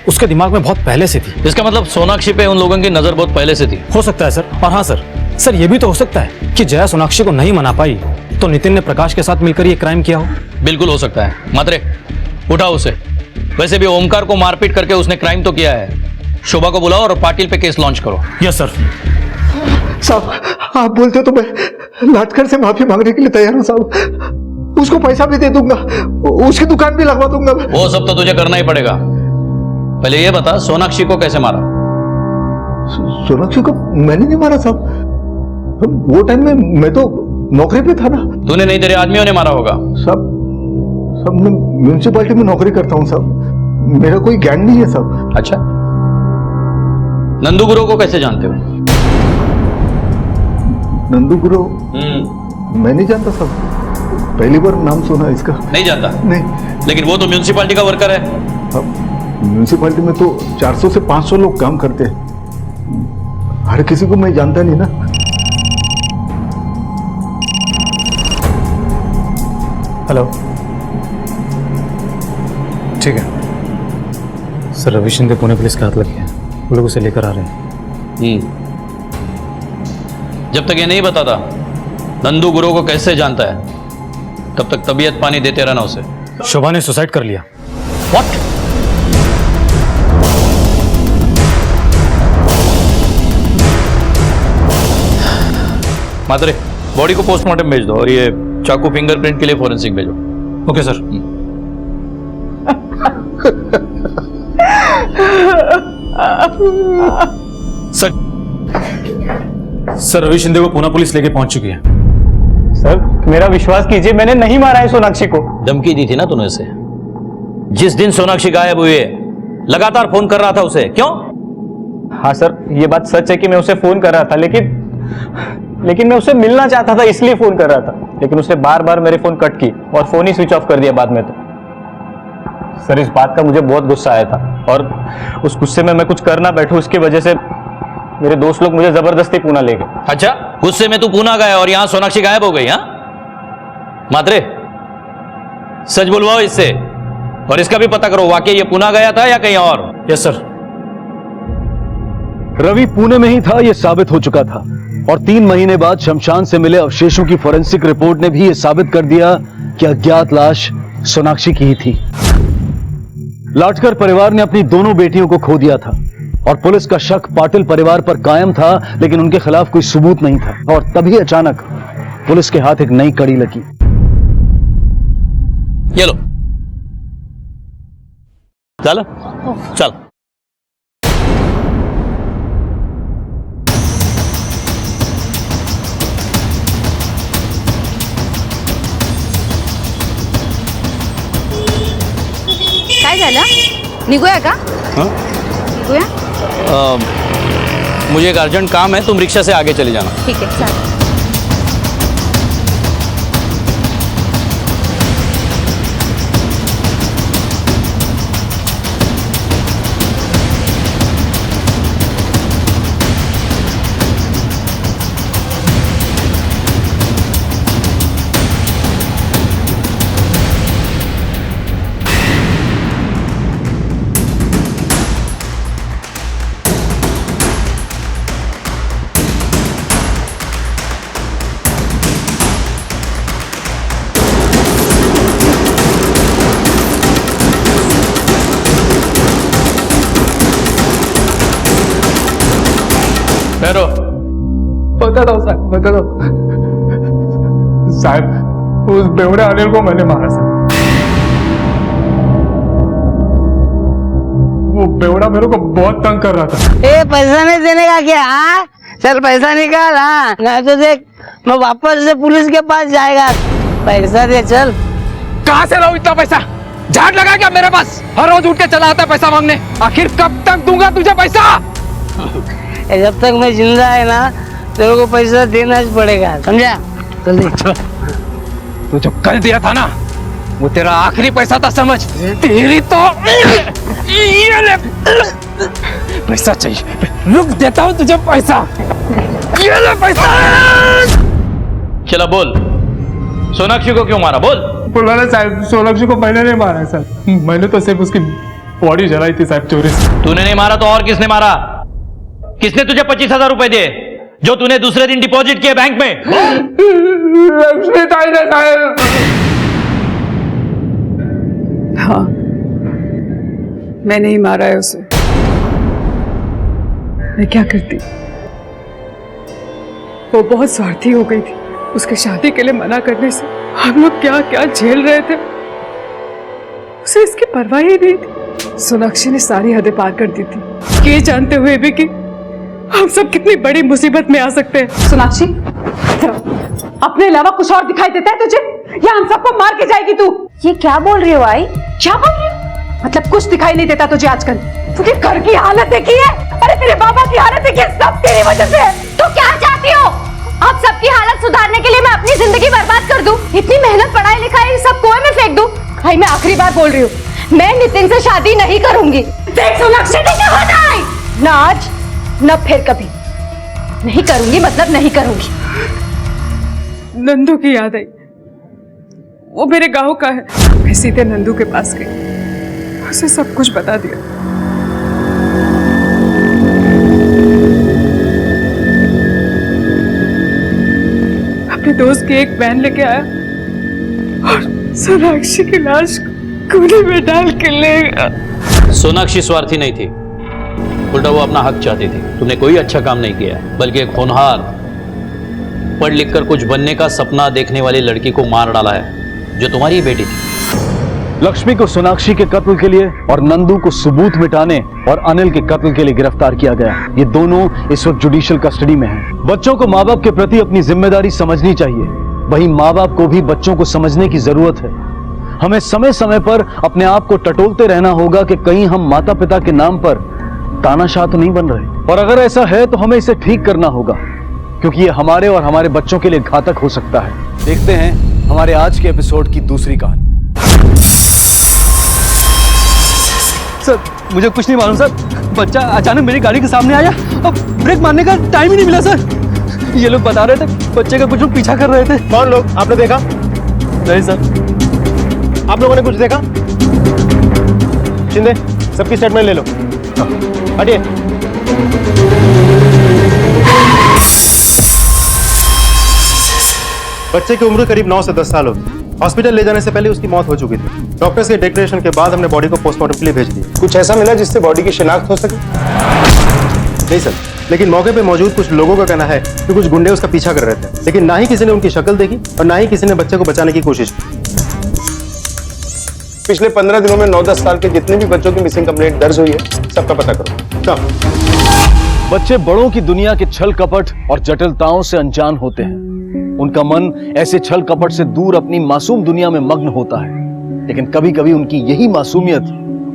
उसके दिमाग में बहुत पहले से थी। इसका मतलब सोनाक्षी पे उन लोगों की नजर बहुत पहले से थी। हो सकता है सर। और हाँ सर, ये भी तो हो सकता है कि जया सोनाक्षी को नहीं मना पाई तो नितिन ने प्रकाश के साथ मिलकर ये क्राइम किया हो। बिल्कुल हो सकता है। मात्रे, उठाओ उसे। वैसे भी ओमकार को मारपीट करके उसने क्राइम तो किया है। शोभा को बुलाओ और पाटिल पे केस लॉन्च करो। Yes sir. साहब आप बोलते हो तो मैं लाटकर से माफी मांगने के लिए तैयार हूँ साहब। उसको पैसा भी दे दूंगा, उसकी दुकान भी लगवा दूंगा। वो सब तो तुझे करना ही पड़ेगा। पहले ये बता, सोनाक्षी को कैसे मारा? सोनाक्षी को मैंने नहीं मारा साहब। वो टाइम में मैं तो नौकरी पे था ना। तूने नहीं, तेरे आदमियों ने मारा होगा। सब मैं म्यूनिसिपैलिटी में नौकरी करता हूँ साहब, मेरा कोई गैंग नहीं है साहब। अच्छा, नंदू गुरु को कैसे जानते हो? नंदू गुरु मैं नहीं जानता साहब, पहली बार नाम सुना इसका। नहीं जानता? नहीं। लेकिन वो तो म्यूनिसिपैलिटी का वर्कर है। म्यूनिसिपैलिटी में तो 400 से 500 लोग काम करते हैं, हर किसी को मैं जानता नहीं ना। हेलो, ठीक है सर। रवि शिंदे पुणे पुलिस के हाथ लगे हैं, वो लोग उसे लेकर आ रहे हैं। जब तक ये नहीं बताता नंदू गुरु को कैसे जानता है, तब तक तबीयत पानी देते रहना उसे। शोभा ने सुसाइड कर लिया। व्हाट? मात्रे बॉडी को पोस्टमार्टम भेज दो और ये चाकू फिंगरप्रिंट के लिए फॉरेंसिक भेजो। Okay sir. Sir sir Ravi Shinde को पूना पुलिस लेके पहुंच चुकी है। सर मेरा विश्वास कीजिए, मैंने नहीं मारा है सोनाक्षी को। धमकी दी थी ना तूने उसे? जिस दिन सोनाक्षी गायब हुई है लगातार फोन कर रहा था उसे, क्यों? हाँ सर, ये बात सच है कि मैं उसे फोन कर रहा था, लेकिन मैं उसे मिलना चाहता था इसलिए फोन कर रहा था। लेकिन उसने बार बार मेरे फोन कट की और फोन ही स्विच ऑफ कर दिया बाद में। तो सर इस बात का मुझे बहुत गुस्सा आया था और उस गुस्से में मैं कुछ कर ना बैठूं, इसकी वजह से मेरे दोस्त लोग मुझे जबरदस्ती पूना ले गए। अच्छा, गुस्से में तू पूना गया और यहां सोनाक्षी गायब हो गई? हाँ मात्रे, सच बुलवाओ इससे और इसका भी पता करो वाकई ये पूना गया था या कहीं और। Yes sir. रवि पुणे में ही था यह साबित हो चुका था और 3 महीने बाद शमशान से मिले अवशेषों की फोरेंसिक रिपोर्ट ने भी यह साबित कर दिया कि अज्ञात लाश सोनाक्षी की ही थी। लाटकर परिवार ने अपनी दोनों बेटियों को खो दिया था और पुलिस का शक पाटिल परिवार पर कायम था, लेकिन उनके खिलाफ कोई सबूत नहीं था। और तभी अचानक पुलिस के हाथ एक नई कड़ी लगी। ये लो, चलो चल। काय झालं? निघूया का? निघूया? मुझे एक अर्जेंट काम है, तुम रिक्शा से आगे चले जाना। ठीक है चालेल। ठहरो। बता दो साहब, बता दो साहब, उस बेवड़े अनिल को मैंने मारा सर। वो बेवड़ा मेरे को बहुत तंग कर रहा था। ए पैसा नहीं देने का क्या? हाँ चल पैसा निकाल। हाँ नहीं तो देख मैं वापस से पुलिस के पास जाएगा। पैसा दे चल। कहाँ से लाऊं इतना पैसा? झाड़ लगा क्या मेरे पास? हर रोज उठ के चला आता है पैसा मांगने। आखिर कब तक दूंगा तुझे पैसा? जब तक मैं जिंदा है ना तेरे को पैसा देना ही पड़ेगा, समझा? जल्दी चल। तू जो कल दिया था ना वो तेरा आखिरी पैसा था, समझ? तेरी तो ये ले पैसा चाहिए, रुक देता हूँ तुझे पैसा। ये ले पैसा। चला बोल, सोनाक्षी को क्यों मारा? बोल। पुलिस साहब सोनाक्षी को मैंने नहीं मारा सर, मैंने तो सिर्फ उसकी बॉडी जलाई थी साहब, चोरी से। तूने नहीं मारा तो और किसने मारा? किसने तुझे 25,000 रुपए दिए जो तूने दूसरे दिन डिपॉजिट किए बैंक में? लक्ष्मी ताई ने साहब। हाँ मैंने ही मारा है उसे। मैं क्या करती, वो बहुत स्वार्थी हो गई थी। उसके शादी के लिए मना करने से हम लोग क्या क्या झेल रहे थे, उसे इसकी परवाह ही नहीं थी। सोनाक्षी ने सारी हदें पार कर दी थी, ये जानते हुए भी कि हम सब कितनी बड़ी मुसीबत में आ सकते हैं। सोनाक्षी, अपने अलावा कुछ और दिखाई देता है तुझे या हम सबको मार के जाएगी तू? ये क्या बोल रही हो आई? क्या बोल रही हो? मतलब कुछ दिखाई नहीं देता तुझे आजकल? तुझे घर की हालत देखी है? अरे तेरे बाबा की हालत देखी है, सब तेरी वजह से। तो क्या चाहती हो? आप सबकी हालत सुधारने के लिए मैं अपनी जिंदगी बर्बाद कर दूं? इतनी मेहनत पढ़ाई लिखाई सब कुएं में फेंक दूं? भाई मैं आखिरी बार बोल रही हूँ, मैं नितिन से शादी नहीं करूंगी। देख सोनाक्षी, ना आज न फिर कभी। नहीं करूंगी मतलब नहीं करूंगी। नंदू की याद आई, वो मेरे गांव का है। मैं सीधे नंदू के पास गई, उसे सब कुछ बता दिया। अपने दोस्त की एक वैन लेके आया और सोनाक्षी की लाश कूड़े में डाल के ले गया। सोनाक्षी स्वार्थी नहीं थी, उल्टा वो अपना हक चाहती थी। तूने कोई अच्छा काम नहीं किया, बल्कि एक होनहार पढ़ लिख कर कुछ बनने का सपना देखने वाली लड़की को मार डाला है, जो तुम्हारी ही बेटी थी। लक्ष्मी को सोनाक्षी के कत्ल के लिए और नंदू को सबूत मिटाने और अनिल के कत्ल के लिए गिरफ्तार किया गया। ये दोनों इस वक्त जुडिशियल कस्टडी में हैं। बच्चों को माँ बाप के प्रति अपनी जिम्मेदारी समझनी चाहिए, वहीं माँ बाप को भी बच्चों को समझने की जरूरत है। हमें समय समय पर अपने आप को टटोलते रहना होगा कि कहीं हम माता पिता के नाम पर तानाशाह तो नहीं बन रहे, और अगर ऐसा है तो हमें इसे ठीक करना होगा, क्योंकि ये हमारे और हमारे बच्चों के लिए घातक हो सकता है। देखते हैं हमारे आज के एपिसोड की दूसरी कहानी। सर मुझे कुछ नहीं मालूम सर, बच्चा अचानक मेरी गाड़ी के सामने आया और ब्रेक मारने का टाइम ही नहीं मिला सर। ये लोग बता रहे थे बच्चे का कुछ लोग पीछा कर रहे थे। कौन लोग? आपने देखा? नहीं सर। आप लोगों ने कुछ देखा? शिंदे सबकी स्टेटमेंट ले लो। हटिए। बच्चे की उम्र करीब 9 से 10 साल होगी। हॉस्पिटल ले जाने से पहले उसकी मौत हो चुकी थी। डॉक्टर्स के डिक्लेरेशन के बाद हमने बॉडी को पोस्टमार्टम के लिए भेज दी। कुछ ऐसा मिला जिससे बॉडी की शिनाख्त हो सके? नहीं सर, लेकिन मौके पे मौजूद कुछ लोगों का कहना है कि कुछ गुंडे उसका पीछा कर रहे थे, लेकिन ना ही किसी ने उनकी शक्ल देखी और ना ही किसी ने बच्चे को बचाने की कोशिश की। पिछले 15 दिनों में 9-10 साल के जितने भी बच्चों की मिसिंग कंप्लेंट दर्ज हुई है, सबका पता करो। कब? बच्चे बड़ों की दुनिया के छल कपट और जटिलताओं से अनजान होते हैं। उनका मन ऐसे छल कपट से दूर अपनी मासूम दुनिया में मग्न होता है, लेकिन कभी कभी उनकी यही मासूमियत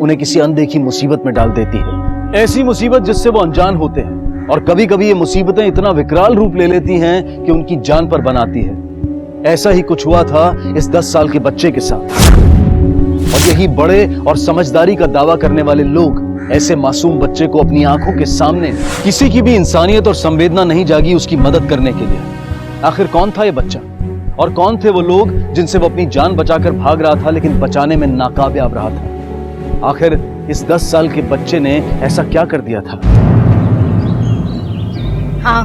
उन्हें किसी अनदेखी मुसीबत में डाल देती है। ऐसी मुसीबत जिससे वो अनजान होते हैं, और कभी कभी ये मुसीबतें इतना विकराल रूप ले लेती हैं कि उनकी जान पर बनाती है। ऐसा ही कुछ हुआ था इस 10 साल के बच्चे के साथ, और यही बड़े और समझदारी का दावा करने वाले लोग ऐसे मासूम बच्चे को अपनी आंखों के सामने, किसी की भी इंसानियत और संवेदना नहीं जागी उसकी मदद करने के लिए। आखिर कौन था ये बच्चा, और कौन थे वो लोग जिनसे वो अपनी जान बचाकर भाग रहा था लेकिन बचाने में नाकामयाब रहा था? आखिर इस 10 साल के बच्चे ने ऐसा क्या कर दिया था? हाँ,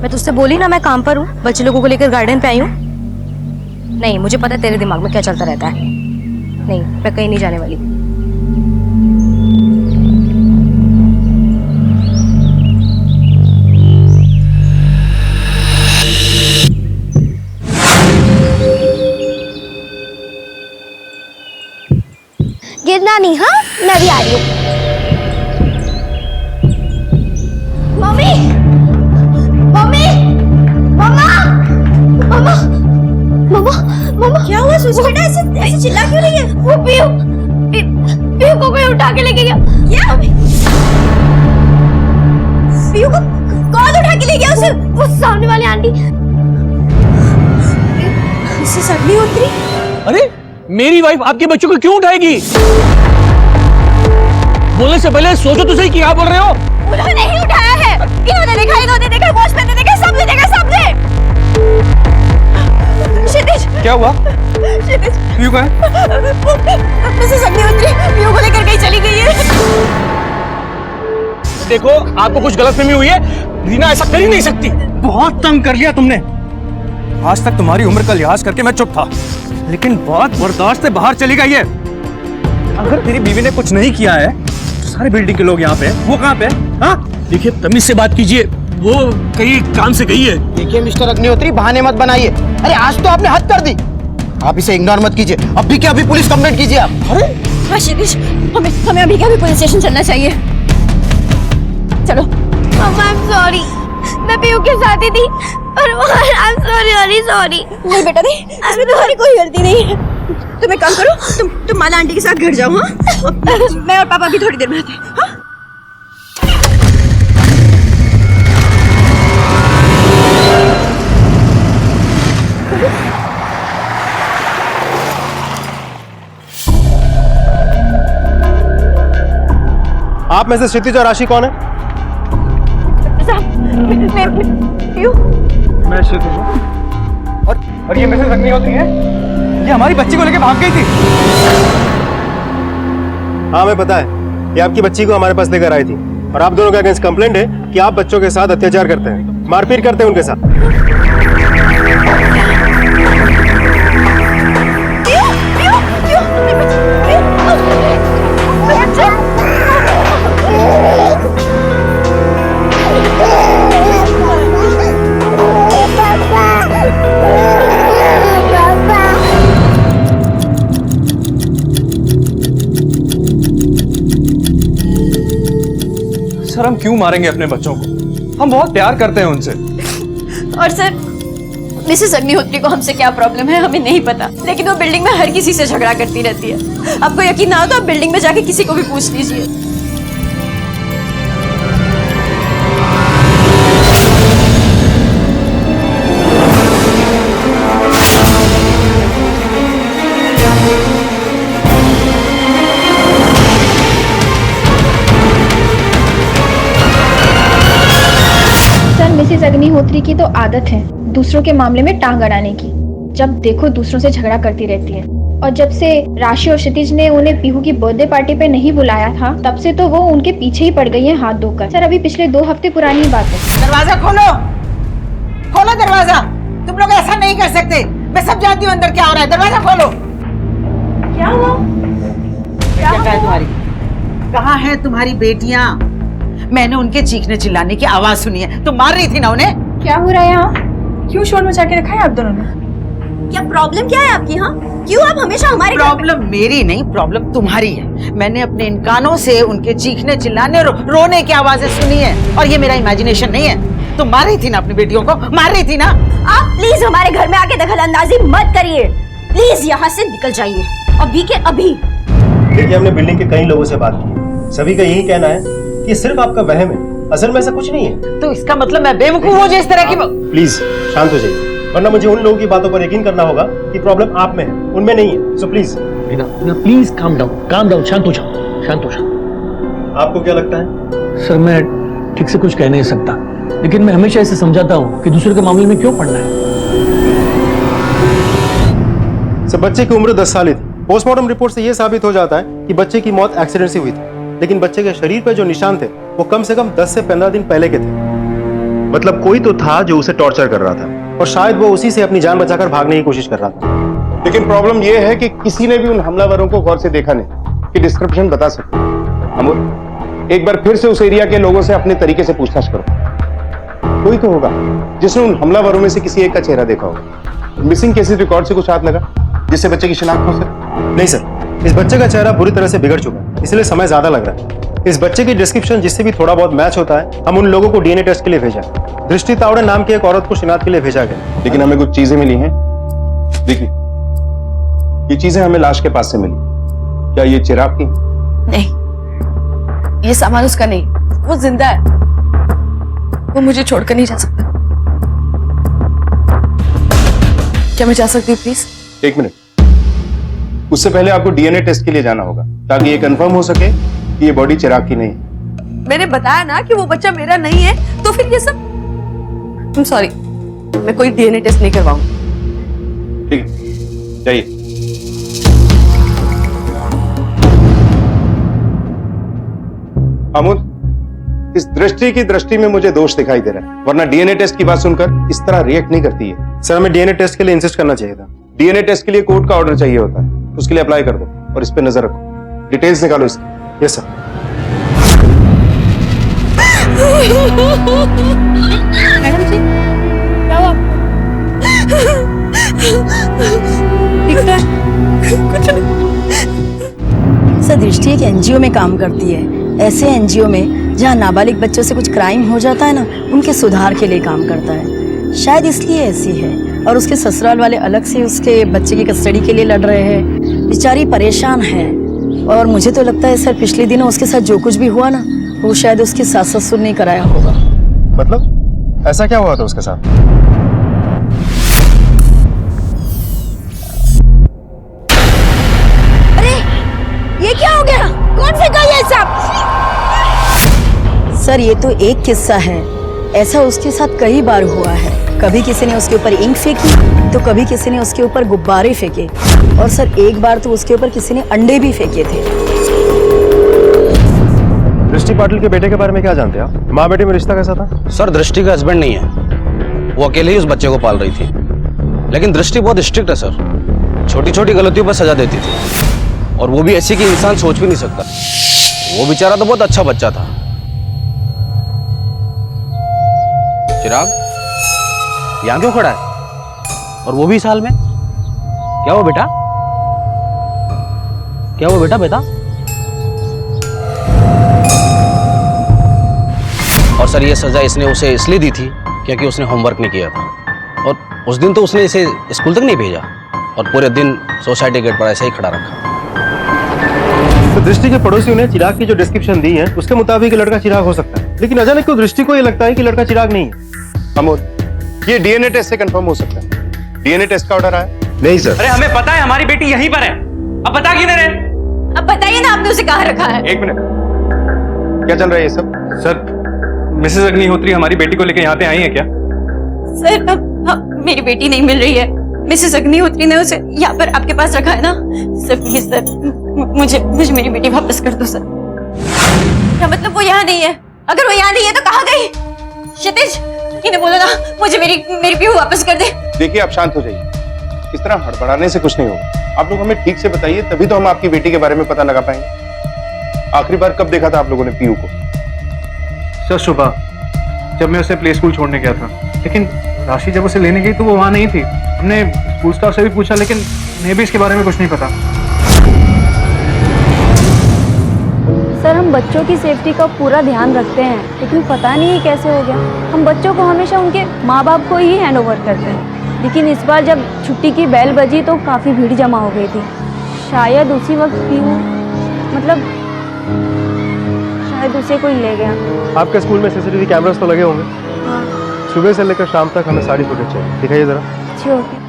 मैं तुझसे बोली ना मैं काम पर हूँ, बच्चे लोगों को लेकर गार्डन पे आई हूँ। नहीं, मुझे पता है तेरे दिमाग में क्या चलता रहता है। नहीं, मैं कहीं नहीं जाने वाली। गिरना नहीं, हाँ? मैं भी आ रही हूँ। मम्मी, मम्मी, मम्मा, मम्मा, मम्मा, मम्मा, क्या हुआ सुजी बेटा? ऐसे चिल्ला क्यों रही है? वो पीयू को कोई उठा के लेके गया। क्या? पीयू को कौन उठा के ले गया उसे? वो सामने वाली आंटी। इससे सडनी उतरी। अरे मेरी वाइफ आपके बच्चों को क्यों उठाएगी? बोलने से पहले सोचो तो सही कि क्या बोल रहे हो। उन्होंने नहीं उठाया है। इन्होंने देखा, इन्होंने देखा, वॉचमैन ने देखा, सबने देखा, सबने। क्षितिज, क्या हुआ? क्षितिज, पीयू कहाँ है? मिसेस अग्निहोत्री पीयू को लेकर कहीं चली गई है। देखो आपको कुछ गलतफहमी हुई है। रीना ऐसा कर ही नहीं सकती। बहुत तंग कर लिया तुमने। आज तक तुम्हारी उम्र का लिहाज करके मैं चुप था, लेकिन बहुत बर्दाश्त से बाहर चली गई है। अगर तेरी बीवी ने कुछ नहीं किया है तो सारे बिल्डिंग के लोग यहाँ पे, वो कहाँ पे? हाँ देखिए, तमीज से बात कीजिए, वो कहीं काम से गई है। देखिए मिस्टर अग्निहोत्री, बहाने मत बनाइए। अरे आज तो आपने हद कर दी। आप इसे इग्नोर मत कीजिए। अभी के अभी पुलिस कंप्लेंट कीजिए आप। अरे हाँ क्षितिज, हमें अभी के अभी पुलिस स्टेशन चलना चाहिए। चलो। मम्मा आई एम सॉरी, मैं पीयू के साथ ही थी और आई एम सॉरी। नहीं बेटा नहीं, इसमें तुम्हारी कोई गलती नहीं है। तुम एक काम करो, तुम माला आंटी के साथ घर जाओ। हाँ, मैं और पापा भी थोड़ी देर में आते हैं। हाँ? आप में से क्षितिज और राशि कौन है? मैं क्षितिज हूँ। और ये मिसेस अग्निहोत्री है। ये हमारी बच्ची को लेके भाग गई थी। हाँ हमें पता है, ये आपकी बच्ची को हमारे पास लेकर आई थी, और आप दोनों के अगेंस्ट कंप्लेंट है कि आप बच्चों के साथ अत्याचार करते हैं, मारपीट करते हैं उनके साथ। हम क्यों मारेंगे अपने बच्चों को? हम बहुत प्यार करते हैं उनसे। और सर, मिसेस अग्निहोत्री को हमसे क्या प्रॉब्लम है हमें नहीं पता, लेकिन वो बिल्डिंग में हर किसी से झगड़ा करती रहती है। आपको यकीन ना हो तो आप बिल्डिंग में जाके किसी को भी पूछ लीजिए। मिसेस अग्निहोत्री की तो आदत है दूसरों के मामले में टांग अड़ाने की। जब देखो दूसरों से झगड़ा करती रहती है। और जब से राशि और क्षितिज ने उन्हें पीहू की बर्थडे पार्टी पे नहीं बुलाया था, तब से तो वो उनके पीछे ही पड़ गई हैं हाथ धोकर। सर, अभी पिछले 2 हफ्ते पुरानी बात है। दरवाजा खोलो, खोलो दरवाजा। तुम लोग ऐसा नहीं कर सकते। मैं सब जानती हूँ अंदर क्या हो रहा है। दरवाजा खोलो। क्या हुआ? क्या है तुम्हारी? कहाँ है तुम्हारी बेटियाँ? मैंने उनके चीखने चिल्लाने की आवाज सुनी है। तुम मार रही थी ना उन्हें? क्या हो रहा है यहाँ? क्यों शोर मचा के रखा है आप दोनों ने? क्या प्रॉब्लम क्या है आपकी? यहाँ क्यों आप हमेशा हमारे प्रॉब्लम मेरी नहीं, प्रॉब्लम तुम्हारी है। मैंने अपने इन कानों से उनके चीखने चिल्लाने और रोने की आवाजें सुनी है, और ये मेरा इमेजिनेशन नहीं है। तुम मार रही थी ना अपनी बेटियों को, मार रही थी ना? आप प्लीज हमारे घर में आके दखल अंदाजी मत करिए। प्लीज यहाँ से निकल जाइए अभी के अभी। देखिए, हमने बिल्डिंग के कई लोगों से बात की, सभी का यही कहना है कि सिर्फ आपका वहम है, असल में ऐसा कुछ नहीं है। तो इसका मतलब मैं बेवकूफ हूँ जो इस तरह की? प्लीज शांत हो जाइए, वरना मुझे उन लोगों की बातों पर यकीन करना होगा कि प्रॉब्लम आप में है, उनमें नहीं है। So please please calm down, शांत हो जाओ। आपको क्या लगता है? सर, मैं ठीक से कुछ कह नहीं सकता, लेकिन मैं हमेशा इसे समझाता हूँ कि दूसरे के मामले में क्यों पड़ना है। सर, बच्चे की उम्र 10 साल ही थी। पोस्टमार्टम रिपोर्ट से यह साबित हो जाता है कि बच्चे की मौत एक्सीडेंट से हुई थी, लेकिन बच्चे के शरीर पर जो निशान थे वो कम से कम 10 से 15 दिन पहले के थे। मतलब कोई तो था जो उसे टॉर्चर कर रहा था, और शायद वो उसी से अपनी जान बचाकर भागने की कोशिश कर रहा था। लेकिन प्रॉब्लम यह है कि किसी ने भी उन हमलावरों को गौर से देखा नहीं कि डिस्क्रिप्शन बता सके। अमूल, एक बार फिर से उस एरिया के लोगों से अपने तरीके से पूछताछ करो। कोई तो होगा जिसने उन हमलावरों में से किसी एक का चेहरा देखा होगा। मिसिंग केसेस रिकॉर्ड से कुछ हाथ लगा जिससे बच्चे की शिनाख्त हो सके? नहीं सर, इस बच्चे का चेहरा बुरी तरह से बिगड़ चुका है, इसलिए समय ज्यादा लग रहा है। इस बच्चे की डिस्क्रिप्शन जिससे भी थोड़ा बहुत मैच होता है, हम उन लोगों को डीएनए टेस्ट के लिए भेजा। दृष्टि तावड़े नाम की एक औरत को शिनाख्त के लिए भेजा गया। लेकिन हमें कुछ चीजें मिली हैं। देखिए, ये चीजें हमें लाश के पास से मिली। क्या ये चिराग की? नहीं, ये सामान उसका नहीं, वो जिंदा है। वो मुझे छोड़कर नहीं जा सकता। क्या मैं जा सकती हूँ प्लीज? एक मिनट, उससे पहले आपको डीएनए टेस्ट के लिए जाना होगा ताकि ये कंफर्म हो सके कि ये बॉडी चिराग की नहीं है। मैंने बताया ना कि वो बच्चा मेरा नहीं है, तो फिर ये सब। सॉरी, मैं कोई डीएनए टेस्ट नहीं करवाऊंगी। ठीक है, जाइए। अमूल, इस दृष्टि में मुझे दोष दिखाई दे रहा है, वरना डीएनए टेस्ट की बात सुनकर इस तरह रिएक्ट नहीं करती है। सर, हमें डीएनए टेस्ट के लिए इंसिस्ट करना चाहिए था। डीएनए टेस्ट के लिए कोर्ट का ऑर्डर चाहिए होता है, उसके लिए अप्लाई कर दो और इस पे नजर रखो। डिटेल्स निकालो इसकी। Yes sir. मैडम जी, क्या हुआ? ठीक है, कुछ नहीं। सर, दृष्टि एक एनजीओ में काम करती है। ऐसे एनजीओ में जहाँ नाबालिग बच्चों से कुछ क्राइम हो जाता है ना, उनके सुधार के लिए काम करता है। शायद इसलिए ऐसी है। और उसके ससुराल वाले अलग से उसके बच्चे की कस्टडी के लिए लड़ रहे हैं। बेचारी परेशान है। और मुझे तो लगता है सर, पिछले दिनों उसके साथ जो कुछ भी हुआ ना, वो शायद उसके सास ससुर ने कराया होगा। मतलब ऐसा क्या हुआ था उसके साथ? अरे, ये क्या हो गया? कौन फेंका ये सब? सर, ये तो एक किस्सा है, ऐसा उसके साथ कई बार हुआ है। कभी किसी ने उसके ऊपर इंक फेंकी, तो कभी किसी ने उसके ऊपर गुब्बारे फेंके, और सर एक बार तो उसके ऊपर किसी ने अंडे भी फेंके थे। दृष्टि पाटिल के बेटे के बारे में क्या जानते हैं आप? माँ बेटे में रिश्ता कैसा था? सर, दृष्टि का हस्बैंड नहीं है, वो अकेले ही उस बच्चे को पाल रही थी। लेकिन दृष्टि बहुत स्ट्रिक्ट है सर, छोटी छोटी गलतियों पर सजा देती थी, और वो भी ऐसी कि इंसान सोच भी नहीं सकता। वो बेचारा तो बहुत अच्छा बच्चा था। चिराग, यहाँ क्यों खड़ा है? और वो भी साल में? क्या हुआ बेटा? क्या हुआ बेटा? और सर ये सजा इसने उसे इसलिए दी थी क्योंकि उसने होमवर्क नहीं किया था, और उस दिन तो उसने इसे स्कूल तक नहीं भेजा और पूरे दिन सोसाइटी गेट पर ऐसे ही खड़ा रखा। तो दृष्टि के पड़ोसियों ने चिराग की जो डिस्क्रिप्शन दी है उसके मुताबिक लड़का चिराग हो सकता है, लेकिन अचानक क्यों दृष्टि को ये लगता है कि लड़का चिराग नहीं है? अमोल, ये डीएनए टेस्ट से कंफर्म हो सकता है। डीएनए टेस्ट का ऑर्डर आया? नहीं सर। अरे हमें पता है हमारी बेटी यहीं पर है, अब बता किधर है? अब बताइए ना आपने उसे कहाँ रखा है? 1 मिनट, क्या चल रहा है ये सब? सर मिसेस अग्निहोत्री हमारी बेटी को लेकर यहाँ पे आई है क्या? सर मेरी बेटी नहीं मिल रही है। मिसेस अग्निहोत्री ने उसे यहाँ पर आपके पास रखा है ना। सर प्लीज सर, मुझे मेरी बेटी वापस कर दो सर। क्या मतलब वो यहाँ नहीं है? अगर वो यहाँ नहीं है तो कहाँ गई? क्षितिज, इन्हें बोलो ना मुझे मेरी पीहू वापस कर दे। देखिए आप शांत हो जाइए, इस तरह हड़बड़ाने से कुछ नहीं होगा। आप लोग हमें ठीक से बताइए, तभी तो हम आपकी बेटी के बारे में पता लगा पाएंगे। आखिरी बार कब देखा था आप लोगों ने पीयू को? सर सुबह, जब मैं उसे प्ले स्कूल छोड़ने गया था, लेकिन राशि जब उसे लेने गई तो वो वहाँ नहीं थी। हमने स्कूल स्टाफ से भी पूछा, लेकिन उन्हें भी इसके बारे में कुछ नहीं पता। सर हम बच्चों की सेफ्टी का पूरा ध्यान रखते हैं, लेकिन पता नहीं कैसे हो गया, हम बच्चों को हमेशा उनके माँ बाप को ही हैंड ओवर करते हैं। लेकिन इस बार जब छुट्टी की बेल बजी तो काफ़ी भीड़ जमा हो गई थी। शायद उसी वक्त पीहू, मतलब शायद उसे कोई ले गया। आपके स्कूल में सीसीटीवी कैमरास तो लगे होंगे? हाँ। सुबह से लेकर शाम तक हमें सारी फुटेज चाहिए, दिखाइए जरा। जी ओके।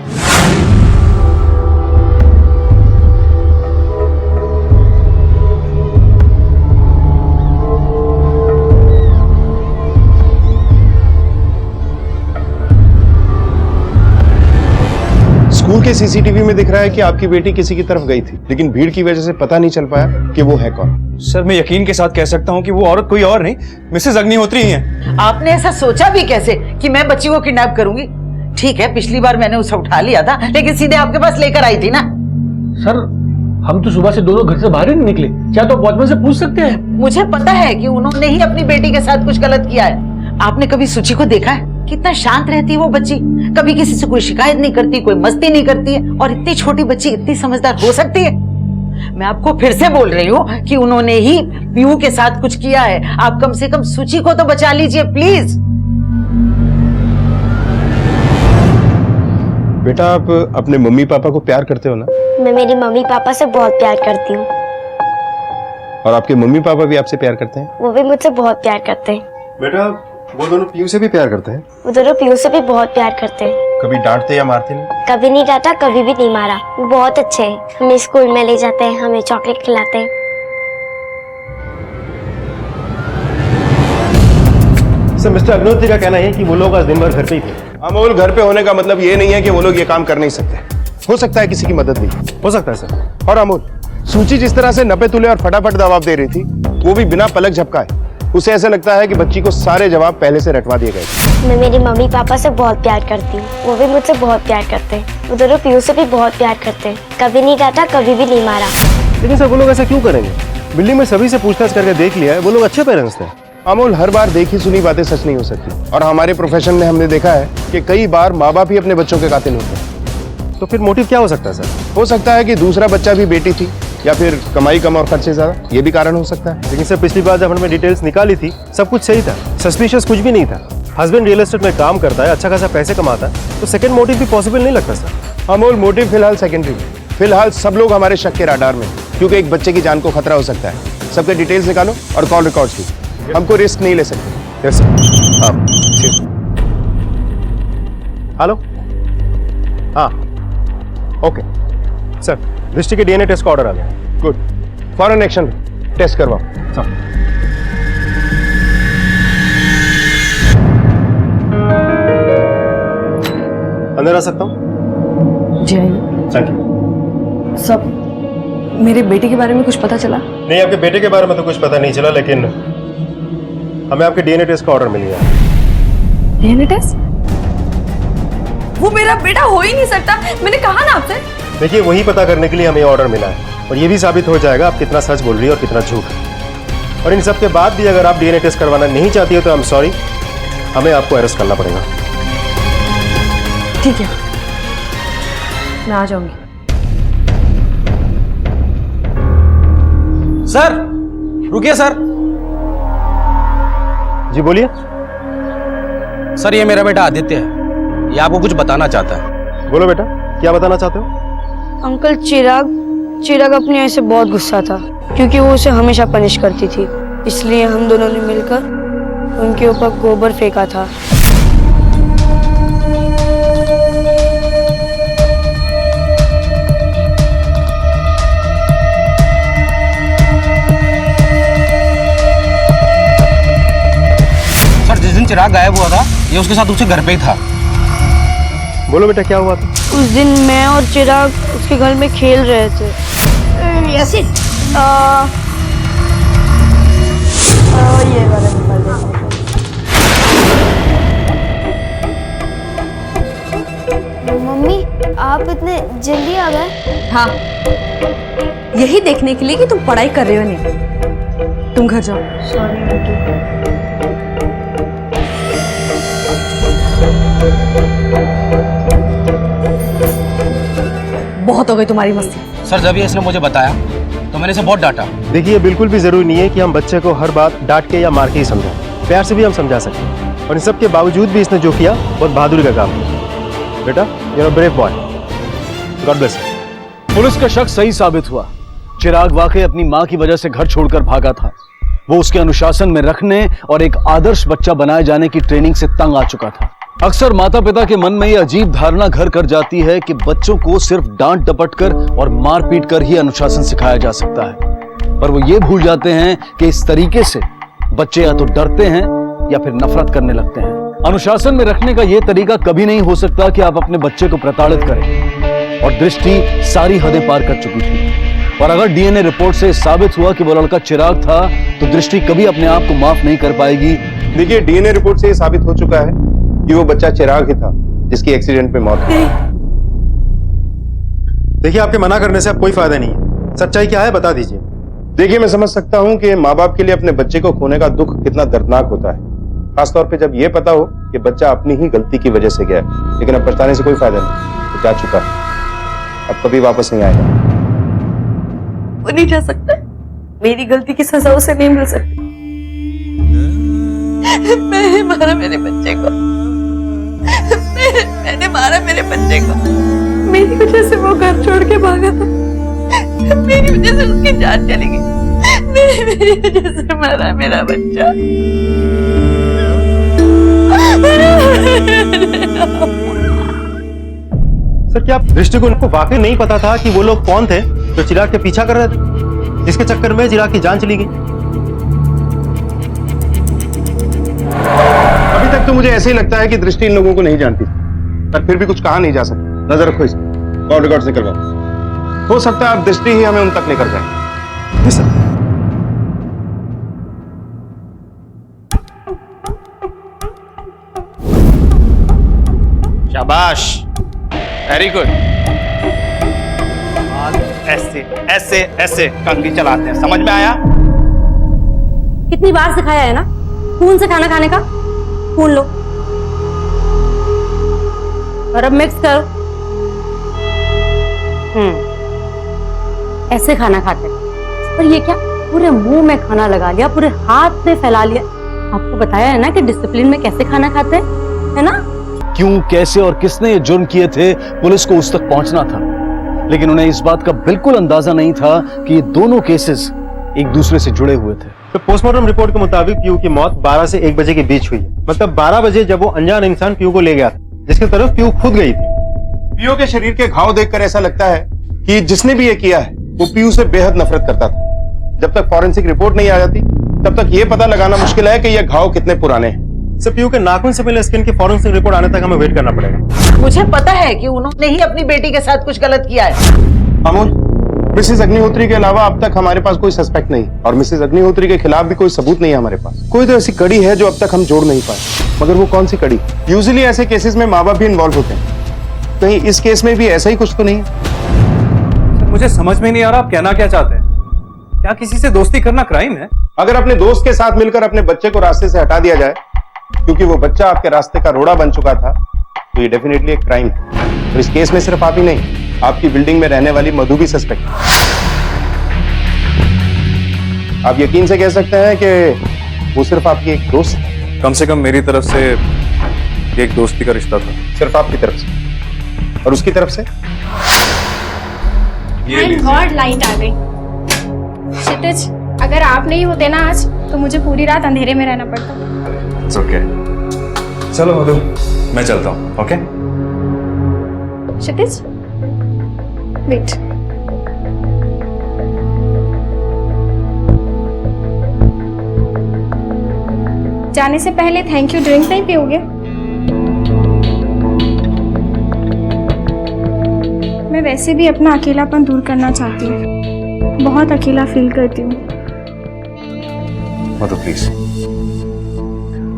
स्कूल के सीसीटीवी में दिख रहा है कि आपकी बेटी किसी की तरफ गई थी, लेकिन भीड़ की वजह से पता नहीं चल पाया कि वो है कौन। सर मैं यकीन के साथ कह सकता हूँ कि वो औरत कोई और नहीं, मिसेस अग्निहोत्री ही है। आपने ऐसा सोचा भी कैसे कि मैं बच्ची को किडनैप करूंगी? ठीक है, पिछली बार मैंने उसे उठा लिया था, लेकिन सीधे आपके पास लेकर आई थी ना। सर हम तो सुबह से दोनों घर से बाहर ही नहीं निकले, क्या तो वॉचमैन से पूछ सकते हैं? मुझे पता है कि उन्होंने ही अपनी बेटी के साथ कुछ गलत किया है। आपने कभी सुची को देखा है? कितना शांत रहती है वो बच्ची, कभी किसी से कोई शिकायत नहीं करती, कोई मस्ती नहीं करती है, और इतनी छोटी बच्ची इतनी समझदार हो सकती है? मैं आपको फिर से बोल रही हूँ कि उन्होंने ही पीहू के साथ कुछ किया है। आप कम से कम सुची को तो बचा लीजिए प्लीज। बेटा आप अपने मम्मी पापा को प्यार करते हो ना? मैं मेरी मम्मी पापा से बहुत प्यार करती हूँ। और आपके मम्मी पापा भी आपसे प्यार करते हैं? वो भी मुझसे बहुत प्यार करते हैं। बेटा वो दोनों पीयू से भी प्यार करते हैं? वो दोनों पीहू से भी बहुत प्यार करते हैं। कभी डांटते या मारते नहीं? कभी नहीं डांटा, कभी भी नहीं मारा। वो बहुत अच्छे हैं, हमें स्कूल में ले जाते हैं, हमें चॉकलेट खिलाते हैं। सर मिस्टर अग्निहोत्री का कहना है कि वो लोग आज दिन भर घर पे ही थे। अमोल, घर पे होने का मतलब ये नहीं है कि वो लोग ये काम कर नहीं सकते। हो सकता है किसी की मदद भी हो सकता है सर। और अमोल, सूची जिस तरह से नपे तुले और फटाफट जवाब दे रही थी, वो भी बिना पलक झपकाए, उसे ऐसा लगता है कि बच्ची को सारे जवाब पहले से रटवा दिए गए। मैं मेरी मम्मी पापा से बहुत प्यार करती हूँ, वो भी मुझसे बहुत प्यार करते हैं। वो दोनों पीहू से भी बहुत प्यार करते हैं, कभी नहीं डांटा, कभी भी नहीं मारा। लेकिन सर वो लोग ऐसा क्यों करेंगे? बिल्डिंग में सभी से पूछताछ करके देख लिया है, वो लोग अच्छे पेरेंट्स थे। अमोल, हर बार देखी सुनी बातें सच नहीं हो सकती, और हमारे प्रोफेशन में हमने देखा है कि कई बार माँ बाप ही अपने बच्चों के कातिल होते हैं। तो फिर मोटिव क्या हो सकता है सर? हो सकता है कि दूसरा बच्चा भी बेटी थी, या फिर कमाई कम और खर्चे ज्यादा, ये भी कारण हो सकता है। लेकिन सर पिछली बार जब हमने डिटेल्स निकाली थी सब कुछ सही था, सस्पिशियस कुछ भी नहीं था। हस्बैंड रियल एस्टेट में काम करता है, अच्छा खासा पैसे कमाता है, तो सेकंड मोटिव भी पॉसिबल नहीं लगता सर। अमोल, मोटिव फिलहाल सेकेंडरी है। फिलहाल सब लोग हमारे शक के राडार में, क्योंकि एक बच्चे की जान को खतरा हो सकता है। सबके डिटेल्स निकालो और कॉल रिकॉर्ड्स भी। हमको रिस्क नहीं ले सकते। Yes sir. हाँ ठीक। हेलो, हाँ ओके सर, दृष्टि के डीएनए टेस्ट का ऑर्डर आ गया। गुड, फॉरन एक्शन टेस्ट करवाओ। अंदर आ सकता हूँ? जी आइए। Thank you. सब मेरे बेटे के बारे में कुछ पता चला? नहीं, आपके बेटे के बारे में तो कुछ पता नहीं चला, लेकिन हमें आपके डीएनए टेस्ट का ऑर्डर मिल गया। DNA test? वो मेरा बेटा हो ही नहीं सकता, मैंने कहा ना आपसे। देखिए, वही पता करने के लिए हमें ऑर्डर मिला है, और ये भी साबित हो जाएगा आप कितना सच बोल रही है और कितना झूठ। और इन सब के बाद भी अगर आप डीएनए टेस्ट करवाना नहीं चाहती हो तो आई एम सॉरी, हमें आपको अरेस्ट करना पड़ेगा। ठीक है, मैं आ जाऊंगी। सर रुकिए सर, जी बोलिए। सर ये मेरा बेटा आदित्य है, ये आपको कुछ बताना चाहता है। बोलो बेटा, क्या बताना चाहते हो? अंकल चिराग अपनी आई से बहुत गुस्सा था क्योंकि वो उसे हमेशा पनिश करती थी, इसलिए हम दोनों ने मिलकर उनके ऊपर गोबर फेंका था। सर जिस दिन चिराग गायब हुआ था ये उसके साथ उसके घर पे ही था। बोलो बेटा, क्या हुआ था? उस दिन मैं और चिराग उसके घर में खेल रहे थे। यासिन ये वाला निकाल दो। मम्मी आप इतने जल्दी आ गए? हाँ, यही देखने के लिए कि तुम पढ़ाई कर रहे हो नहीं। तुम घर जाओ। बहुत हो गई तुम्हारी मस्ती। सर जब ये इसने मुझे बताया तो मैंने इसे बहुत डांटा। देखिए, बिल्कुल भी जरूरी नहीं है कि हम बच्चे को हर बात डांट के या मार के ही समझाएं। प्यार से भी हम समझा सकते हैं, और इन सब के बावजूद भी इसने जो किया बहुत बहादुरी का काम किया। बेटा, you are brave boy, god bless you. Police का शक सही साबित हुआ। चिराग वाकई अपनी मां की वजह से घर छोड़कर भागा था। वो उसके अनुशासन में रखने और एक आदर्श बच्चा बनाए जाने की ट्रेनिंग से तंग आ चुका था। अक्सर माता पिता के मन में ये अजीब धारणा घर कर जाती है कि बच्चों को सिर्फ डांट डपट कर और मार पीट कर ही अनुशासन सिखाया जा सकता है, पर वो ये भूल जाते हैं कि इस तरीके से बच्चे या तो डरते हैं या फिर नफरत करने लगते हैं। अनुशासन में रखने का यह तरीका कभी नहीं हो सकता कि आप अपने बच्चे को प्रताड़ित करें, और दृष्टि सारी हदें पार कर चुकी थी। और अगर डीएनए रिपोर्ट से साबित हुआ कि वो लड़का चिराग था, तो दृष्टि कभी अपने आप को माफ नहीं कर पाएगी। देखिए, डीएनए रिपोर्ट से ये साबित हो चुका है कि वो बच्चा चिराग ही था जिसकी एक्सीडेंट में मौत हुई। देखिए, आपके मना करने से अब कोई फायदा नहीं है। सच्चाई क्या है बता दीजिए। देखिए, मैं समझ सकता हूँ कि माँ बाप के लिए अपने बच्चे को खोने का दुख कितना दर्दनाक होता है, खासतौर पे जब ये पता हो कि बच्चा अपनी ही गलती की वजह से गया है। लेकिन अब पछताने से कोई फायदा नहीं, वो जा चुका है, अब कभी वापस नहीं आएगा। वो नहीं जा सकता, मेरी गलती की सजा उसे नहीं मिल सकती। मैंने मारा मेरे बच्चे को, मैंने मारा मेरे बच्चे को। मेरी वजह से वो घर छोड़ के भागा था, मेरी वजह से उसकी जान चली गई, मेरी वजह से मरा मेरा बच्चा। सर, क्या दृष्टिकोण को वाकई नहीं पता था कि वो लोग कौन थे जो चिराग के पीछा कर रहे थे, जिसके चक्कर में चिराग की जान चली गई? अभी तक तो मुझे ऐसे ही लगता है कि दृष्टि इन लोगों को नहीं जानती, पर फिर भी कुछ कहा नहीं जा सकता। नजर रखो इसको, कॉल रिकॉर्ड से करवाओ। हो सकता है अब दृष्टि ही हमें उन तक लेकर जाए। जी सर। शाबाश, वेरी गुड। ऐसे ऐसे ऐसे कंघी चलाते हैं, समझ में आया? कितनी बार सिखाया है ना, खून से खाना खाने का। खून लो और अब मिक्स करो। ऐसे खाना खाते हैं। और ये क्या, पूरे मुंह में खाना लगा लिया, पूरे हाथ में फैला लिया। आपको बताया है ना कि डिसिप्लिन में कैसे खाना खाते हैं, है ना? क्यों, कैसे और किसने ये जुर्म किए थे, पुलिस को उस तक पहुंचना था, लेकिन उन्हें इस बात का बिल्कुल अंदाजा नहीं था कि ये दोनों केसेस एक दूसरे से जुड़े हुए थे। तो पोस्टमार्टम रिपोर्ट के मुताबिक पीयू की मौत 12 से 1 बजे के बीच हुई है। मतलब 12 बजे जब वो अनजान इंसान पीयू को ले गया था, जिसकी तरफ पीयू खुद गई थी। पीयू के शरीर के घाव देखकर ऐसा लगता है कि जिसने भी ये किया है वो पीयू से बेहद नफरत करता था। जब तक फॉरेंसिक रिपोर्ट नहीं आ जाती तब तक ये पता लगाना मुश्किल है कि ये घाव कितने पुराने हैं। सर, पीयू के नाखून से मिले स्किन की फॉरेंसिक रिपोर्ट आने तक हमें वेट करना पड़ेगा। मुझे पता है कि उन्होंने ही अपनी बेटी के साथ कुछ गलत किया है। अमोल, मिसेस अग्निहोत्री के अलावा अब तक हमारे पास कोई सस्पेक्ट नहीं, और मिसेस अग्निहोत्री के खिलाफ भी कोई सबूत नहीं है हमारे पास। कोई तो ऐसी कड़ी है जो अब तक हम जोड़ नहीं पाए, मगर वो कौन सी कड़ी? यूजुअली ऐसे केसेस में माँ बाप भी इन्वॉल्व होते हैं, कहीं इस केस में भी ऐसा ही कुछ तो नहीं? सर, मुझे समझ में नहीं आ रहा आप कहना क्या चाहते हैं। क्या किसी से दोस्ती करना क्राइम है? अगर अपने दोस्त के साथ मिलकर अपने बच्चे को रास्ते से हटा दिया जाए क्योंकि वो बच्चा आपके रास्ते का रोड़ा बन चुका था, तो ये डेफिनेटली एक क्राइम है। और इस केस में सिर्फ आप ही नहीं, आपकी बिल्डिंग में रहने वाली मधु भी सस्पेक्ट है। आप यकीन से कह सकते हैं कि वो सिर्फ आपकी एक दोस्त है। कम से कम मेरी तरफ से एक दोस्ती का रिश्ता था। सिर्फ आपकी तरफ से? और उसकी तरफ से? थैंक गॉड लाइट आ गई। क्षितिज, अगर आप नहीं होते ना आज तो मुझे पूरी रात अंधेरे में रहना पड़ता। It's okay. चलो मधु, मैं चलता हूँ। ओके क्षितिज, वेट। जाने से पहले थैंक यू ड्रिंक नहीं पियोगे? मैं वैसे भी अपना अकेलापन दूर करना चाहती हूँ, बहुत अकेला फील करती हूँ। मधु प्लीज,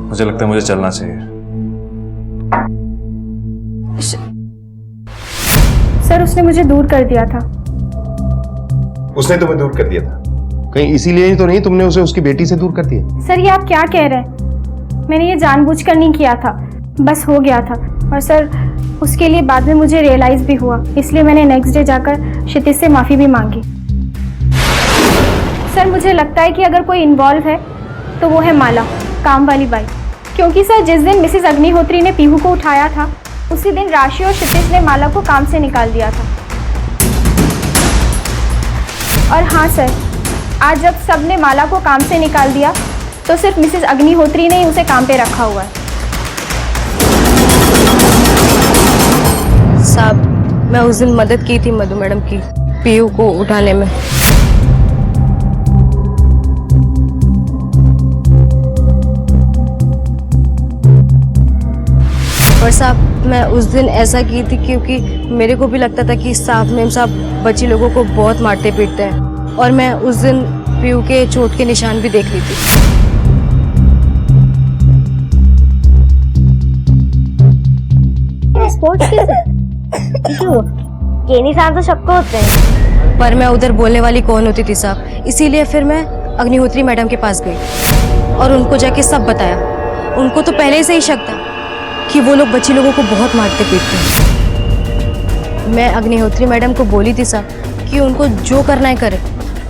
मुझे लगता है मुझे चलना चाहिए। सर, उसने मुझे दूर कर दिया था। उसने तुम्हें दूर कर दिया था? कहीं इसीलिए ही तो नहीं तुमने उसे उसकी बेटी से दूर कर दिया? सर, ये आप क्या कह रहे हैं? मैंने ये जानबूझकर नहीं किया था, बस हो गया था। और सर, उसके लिए बाद में मुझे रियलाइज भी हुआ, इसलिए मैंने नेक्स्ट डे जाकर क्षितिज से माफी भी मांगी। सर, मुझे लगता है कि अगर कोई इन्वॉल्व है तो वो है माला, काम वाली बाई। क्योंकि सर, जिस दिन मिसेस अग्निहोत्री ने पीहू को उठाया था उसी दिन राशि और क्षितिज ने माला को काम से निकाल दिया था। और हाँ सर, आज जब सब ने माला को काम से निकाल दिया तो सिर्फ मिसेस अग्निहोत्री ने ही उसे काम पे रखा हुआ है। साहब, मैं उस दिन मदद की थी मधु मैडम की पीयू को उठाने में। और साहब, मैं उस दिन ऐसा की थी क्योंकि मेरे को भी लगता था कि साहब मेम साहब बच्ची लोगों को बहुत मारते पीटते हैं, और मैं उस दिन पीयू के चोट के निशान भी देख ली थी। स्पोर्ट्स के निशान तो सबको होते हैं। पर मैं उधर बोलने वाली कौन होती थी साहब, इसीलिए फिर मैं अग्निहोत्री मैडम के पास गई और उनको जाके सब बताया। उनको तो पहले से ही शक था कि वो लोग बच्ची लोगों को बहुत मारते पीटते हैं। मैं अग्निहोत्री मैडम को बोली थी साहब कि उनको जो करना है करे,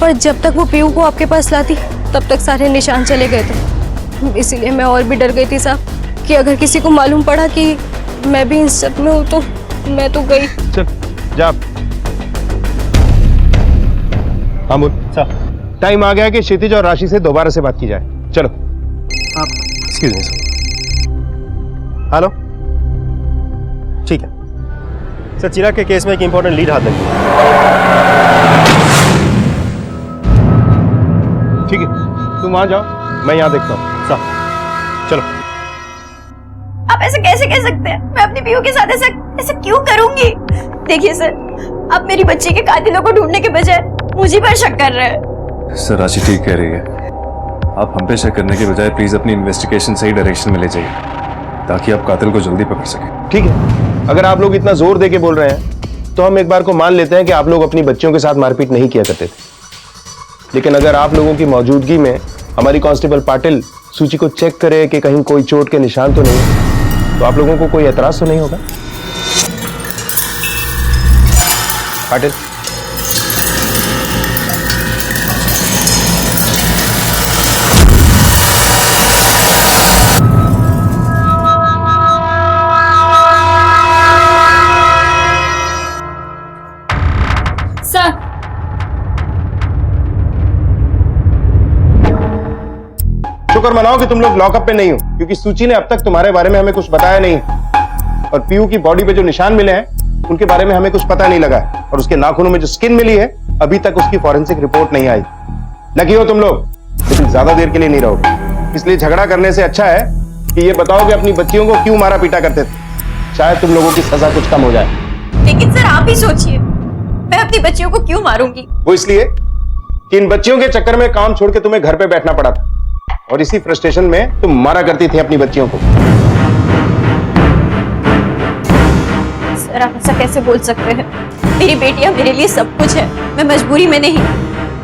पर जब तक वो पीयू को आपके पास लाती तब तक सारे निशान चले गए थे। इसीलिए मैं और भी डर गई थी साहब कि अगर किसी को मालूम पड़ा कि मैं भी इन सब में हूँ तो मैं तो गई। चल जा। हाँ बोल। टाइम आ गया कि क्षितिज और राशि से दोबारा से बात की जाए। चलो। Excuse me sir. हेलो, ठीक है सर, चिराग के केस में एक इंपॉर्टेंट लीड हाथ लगी। ठीक है, तुम वहां जाओ, मैं यहाँ देखता हूँ। सर चलो। आप ऐसे कैसे कह सकते हैं? मैं अपनी पीयू के साथ ऐसा क्यों करूंगी? देखिए सर, आप मेरी बच्ची के कातिलों को ढूंढने के बजाय मुझे पर शक कर रहे हैं। सर, राशि ठीक कह रही है। आप हम पे शक करने के बजाय प्लीज अपनी इन्वेस्टिगेशन सही डायरेक्शन में ले जाइए ताकि आप कातिल को जल्दी पकड़ सकें। ठीक है, अगर आप लोग इतना जोर दे के बोल रहे हैं तो हम एक बार को मान लेते हैं कि आप लोग अपनी बच्चियों के साथ मारपीट नहीं किया करते थे। लेकिन अगर आप लोगों की मौजूदगी में हमारी कांस्टेबल पाटिल सूची को चेक करे कि कहीं कोई चोट के निशान तो नहीं, तो आप लोगों को कोई एतराज तो नहीं होगा? पाटिल, सर, शुक्र मनाओ कि तुम लोग लॉकअप पे नहीं हो, क्योंकि सूची ने अब तक तुम्हारे बारे में हमें कुछ बताया नहीं। और पीयू की बॉडी पे जो निशान मिले हैं उनके बारे में हमें कुछ पता नहीं लगा है। और उसके नाखूनों में जो स्किन मिली है अभी तक उसकी फॉरेंसिक रिपोर्ट नहीं आई। लकी हो तुम लोग, लेकिन ज्यादा देर के लिए नहीं रहोगे। इसलिए झगड़ा करने से अच्छा है कि ये बताओ कि अपनी बच्चियों को क्यों मारा पीटा करते थे। शायद तुम लोगों की सजा कुछ कम हो जाए। लेकिन सर, आप ही सोचिए, मैं अपनी बच्चियों को क्यों मारूंगी? वो इसलिए कि इन बच्चियों के चक्कर में काम छोड़ के तुम्हें घर पे बैठना पड़ा था, और इसी फ्रस्ट्रेशन में तुम मारा करती थी अपनी बच्चियों को। सर, आप ऐसा कैसे बोल सकते हैं? मेरी बेटियां मेरे लिए सब कुछ है। मैं मजबूरी में नहीं,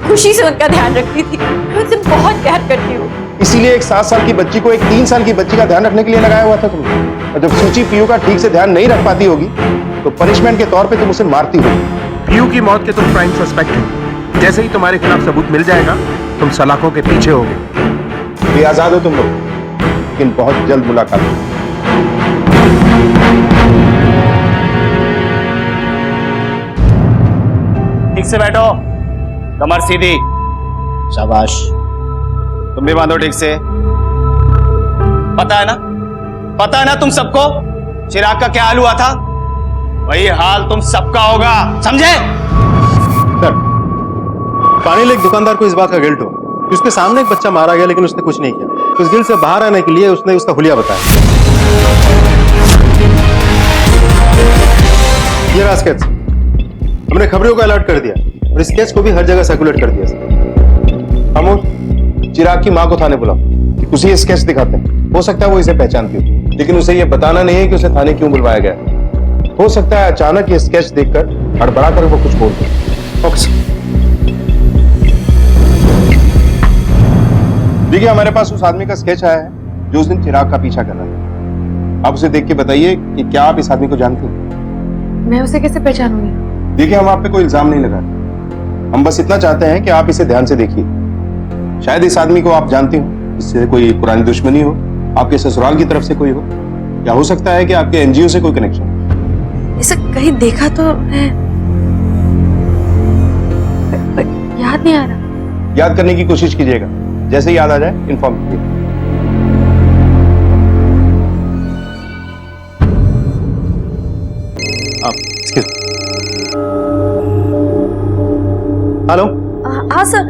खुशी से उनका ध्यान रखती थी। मैं उनसे बहुत प्यार करती हूँ। इसीलिए एक 7 साल की बच्ची को एक 3 साल की बच्ची का ध्यान रखने के लिए लगाया हुआ था तुमने। और जब सूची पीयू का ठीक से ध्यान नहीं रख पाती होगी तो पनिशमेंट के तौर पे तुम उसे मारती होगी। पीयू की मौत के तुम प्राइम सस्पेक्ट हो। जैसे ही तुम्हारे खिलाफ सबूत मिल जाएगा तुम सलाखों के पीछे होगे। भी आजाद हो तुम लोग। लेकिन बहुत जल्द मुलाकात होगी। ठीक से बैठो, कमर सीधी, शाबाश। तुम भी बांधो ठीक से। पता है ना तुम सबको चिराग का क्या हाल हुआ था? वही हाल तुम सबका होगा, समझे? सर, पानी एक दुकानदार को इस बात का गिल्ट हो कि उसके सामने एक बच्चा मारा गया लेकिन उसने कुछ नहीं किया। तो उस गिल्ट से बाहर आने के लिए उसने उसका हुलिया बताया। ये रहा स्केच। हमने खबरों को अलर्ट कर दिया और स्केच को भी हर जगह सर्कुलेट कर दिया। अमोल, चिराग की माँ को थाने बुलाओ, उसे ये स्केच दिखाते हैं। हो सकता है वो इसे पहचानती हो, लेकिन उसे ये बताना नहीं है कि उसे थाने क्यों बुलवाया गया। हो सकता है अचानक ये स्केच देखकर हड़बड़ा कर वो कुछ बोल दे। देखिए, हमारे पास उस आदमी का स्केच आया है जो उस दिन चिराग का पीछा कर रहा था। आप उसे देख के बताइए कि क्या आप इस आदमी को जानते हैं? मैं उसे कैसे पहचानूंगी? देखिए, हम आप पे कोई इल्जाम नहीं लगा रहे। हम बस इतना चाहते हैं कि आप इसे ध्यान से देखिए। शायद इस आदमी को आप जानते हो, इससे कोई पुरानी दुश्मनी हो, आपके ससुराल की तरफ से कोई हो, या हो सकता है कि आपके एनजीओ से कोई कनेक्शन। इसे कहीं देखा तो है, पर याद नहीं आ रहा। याद करने की कोशिश कीजिएगा, जैसे याद आ जाए इन्फॉर्म कीजिए। हेलो। हाँ सर,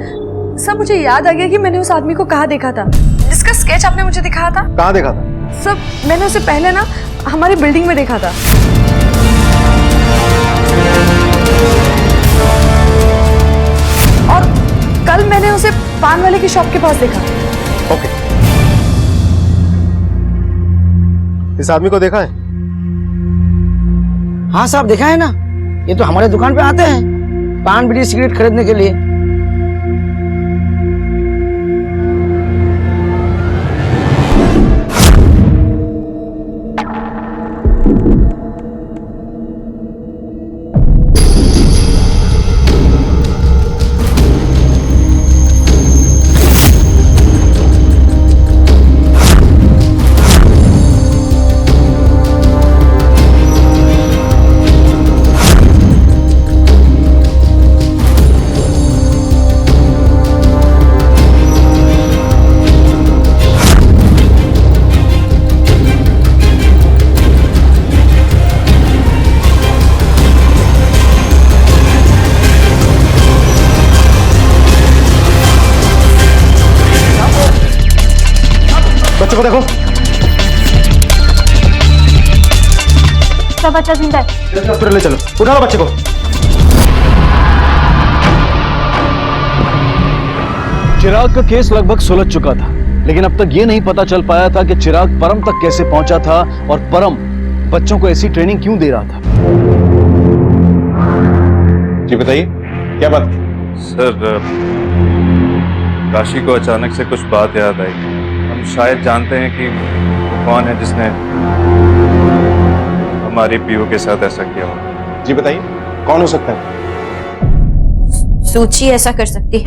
मुझे याद आ गया कि मैंने उस आदमी को कहाँ देखा था जिसका स्केच आपने मुझे दिखाया था। कहाँ देखा था? सर, मैंने उसे पहले ना हमारी बिल्डिंग में देखा था। और कल मैंने उसे पान वाले की शॉप के पास देखा। ओके, इस आदमी को देखा है? हाँ साहब, देखा है ना, ये तो हमारे दुकान पे आते हैं पान बीड़ी सिगरेट खरीदने के लिए। बच्चे को देखो। सब बच्चा जिंदा है। हॉस्पिटल ले चलो, उठा लो बच्चे को। चिराग का केस लगभग सुलझ चुका था, लेकिन अब तक ये नहीं पता चल पाया था कि चिराग परम तक कैसे पहुंचा था और परम बच्चों को ऐसी ट्रेनिंग क्यों दे रहा था। जी बताइए, क्या बात? सर, राशि को अचानक से कुछ बात याद आई। हम शायद जानते हैं कि कौन है जिसने हमारी पीयू के साथ ऐसा किया हो। जी बताइए, कौन हो सकता है? सूची ऐसा कर सकती है।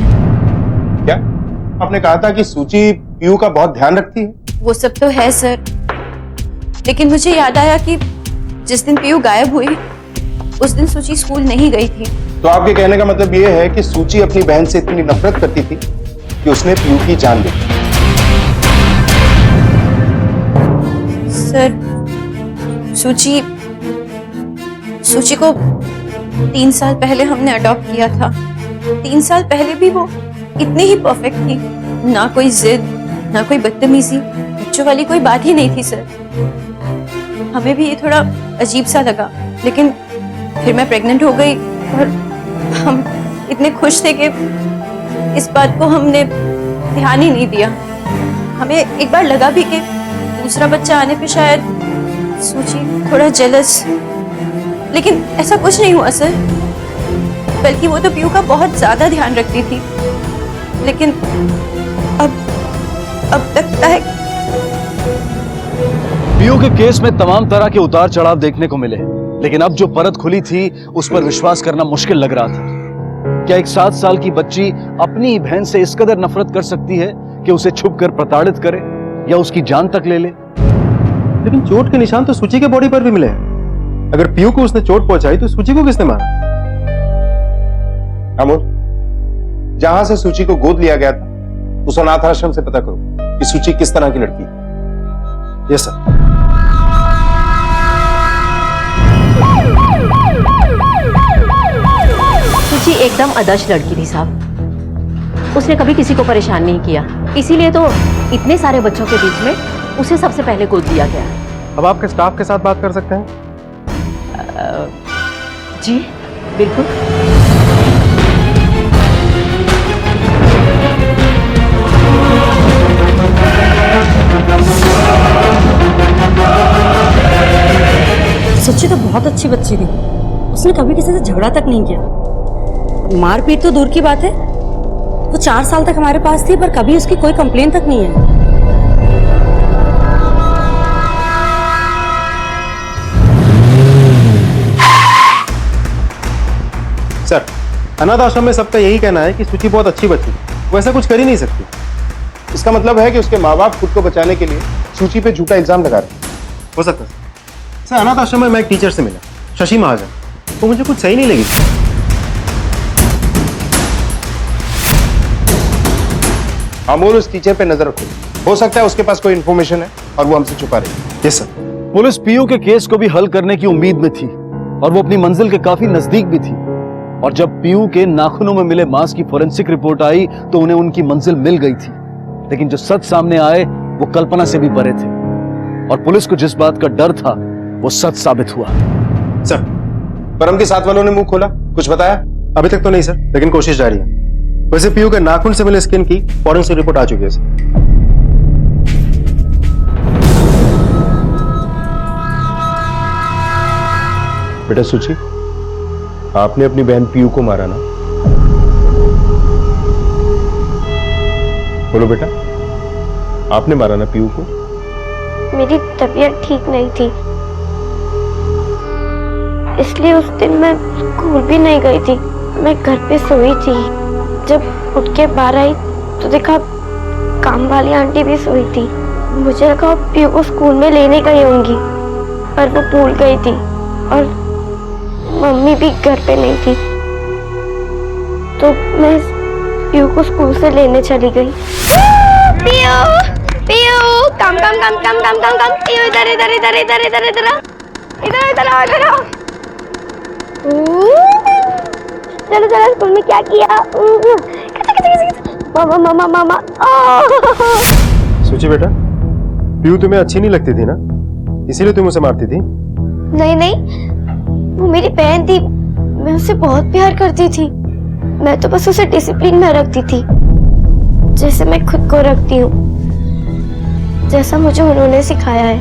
क्या आपने कहा था कि सूची पीयू का बहुत ध्यान रखती है? वो सब तो है सर, लेकिन मुझे याद आया कि जिस दिन पीयू गायब हुई उस दिन सूची स्कूल नहीं गई थी। तो आपके कहने का मतलब ये है कि सूची अपनी बहन से इतनी नफरत करती थी कि उसने पीयू की जान ली। सर, सूची को 3 साल पहले हमने अडॉप्ट किया था। 3 साल पहले भी वो इतनी ही परफेक्ट थी, ना कोई जिद, ना कोई बदतमीजी, बच्चों वाली कोई बात ही नहीं थी सर। हमें भी ये थोड़ा अजीब सा लगा, लेकिन फिर मैं प्रेग्नेंट हो गई और हम इतने खुश थे कि इस बात को हमने ध्यान ही नहीं दिया। हमें एक बार लगा भी कि दूसरा बच्चा आने पे शायद सूची थोड़ा जेलस, लेकिन ऐसा कुछ नहीं हुआ सर। बल्कि वो तो पीयू का बहुत ज्यादा ध्यान रखती थी, लेकिन अब लगता है पीयू के केस में तमाम तरह के उतार चढ़ाव देखने को मिले, लेकिन अब जो परत खुली थी उस पर विश्वास करना मुश्किल लग रहा था। क्या एक 7 साल की बच्ची अपनी बहन से इस कदर नफरत कर सकती है कि उसे छुपकर प्रताड़ित करे? या उसकी जान तक ले ले। लेकिन चोट के निशान तो सूची के बॉडी पर भी मिले हैं। अगर पीयू को उसने चोट पहुंचाई तो सूची को किसने मारा? अमोल, जहां से सूची को गोद लिया गया था उस अनाथ आश्रम से पता करो कि सूची किस तरह की लड़की है। Yes sir. सूची एकदम आदर्श लड़की थी साहब। उसने कभी किसी को परेशान नहीं किया, इसीलिए तो इतने सारे बच्चों के बीच में उसे सबसे पहले गोद दिया गया। अब आपके स्टाफ के साथ बात कर सकते हैं? जी बिल्कुल। सच्ची तो बहुत अच्छी बच्ची थी, उसने कभी किसी से झगड़ा तक नहीं किया। मारपीट तो दूर की बात है, वो 4 साल तक हमारे पास थी पर कभी उसकी कोई कंप्लेन तक नहीं है। सर, अनाथ आश्रम में सबका यही कहना है कि सूची बहुत अच्छी बच्ची, वो ऐसा कुछ कर ही नहीं सकती। इसका मतलब है कि उसके माँ बाप खुद को बचाने के लिए सूची पे झूठा इल्जाम लगा रहे हैं। हो सकता है सर। अनाथ आश्रम में मैं एक टीचर से मिला, शशि महाजन, तो मुझे कुछ सही नहीं लगी। अमोल, उस टीचर पे नजर रखो, हो सकता है उसके पास कोई इंफॉर्मेशन है और वो हमसे छुपा रही है। Yes sir. पुलिस पीयू के केस को भी हल करने की उम्मीद में थी और वो अपनी मंजिल के काफी नजदीक भी थी। और जब पीयू के नाखूनों में मिले मांस की फोरेंसिक रिपोर्ट आई तो उन्हें उनकी मंजिल मिल गई थी। लेकिन जो सच सामने आए वो कल्पना से भी परे थे और पुलिस को जिस बात का डर था वो सच साबित हुआ। सर, परम के साथ वालों ने मुंह खोला, कुछ बताया? अभी तक तो नहीं सर, लेकिन कोशिश जारी है। वैसे पीयू के नाखून से मिले स्किन की फॉरेंसिक रिपोर्ट आ चुकी है सर। बेटा सूची, आपने अपनी बहन पीयू को मारा ना? बोलो बेटा, आपने मारा ना पीयू को? मेरी तबीयत ठीक नहीं थी, इसलिए उस दिन मैं स्कूल भी नहीं गई थी। मैं घर पे सोई थी। जब उठ के बाहर आई तो देखा काम वाली आंटी भी सोई थी। मुझे लगा पीयू को स्कूल में लेने गई होंगी, पर वो भूल गई थी और मम्मी भी घर पे नहीं थी, तो मैं पीयू को स्कूल से लेने चली गई। पीयू, पीयू, कम कम कम कम कम कम कम, पीयू इधर इधर इधर इधर इधर इधर इधर इधर आओ इधर आओ। चलो चलो, स्कूल में क्या किया? मामा मामा मामा। सूची बेटा, पीयू तुम्हें अच्छी नहीं लगती थी ना, इसीलिए तुम उसे मारती थी? नहीं नहीं, वो मेरी बहन थी, मैं उससे बहुत प्यार करती थी। मैं तो बस उसे डिसिप्लिन में रखती थी, जैसे मैं खुद को रखती हूँ, जैसा मुझे उन्होंने सिखाया है।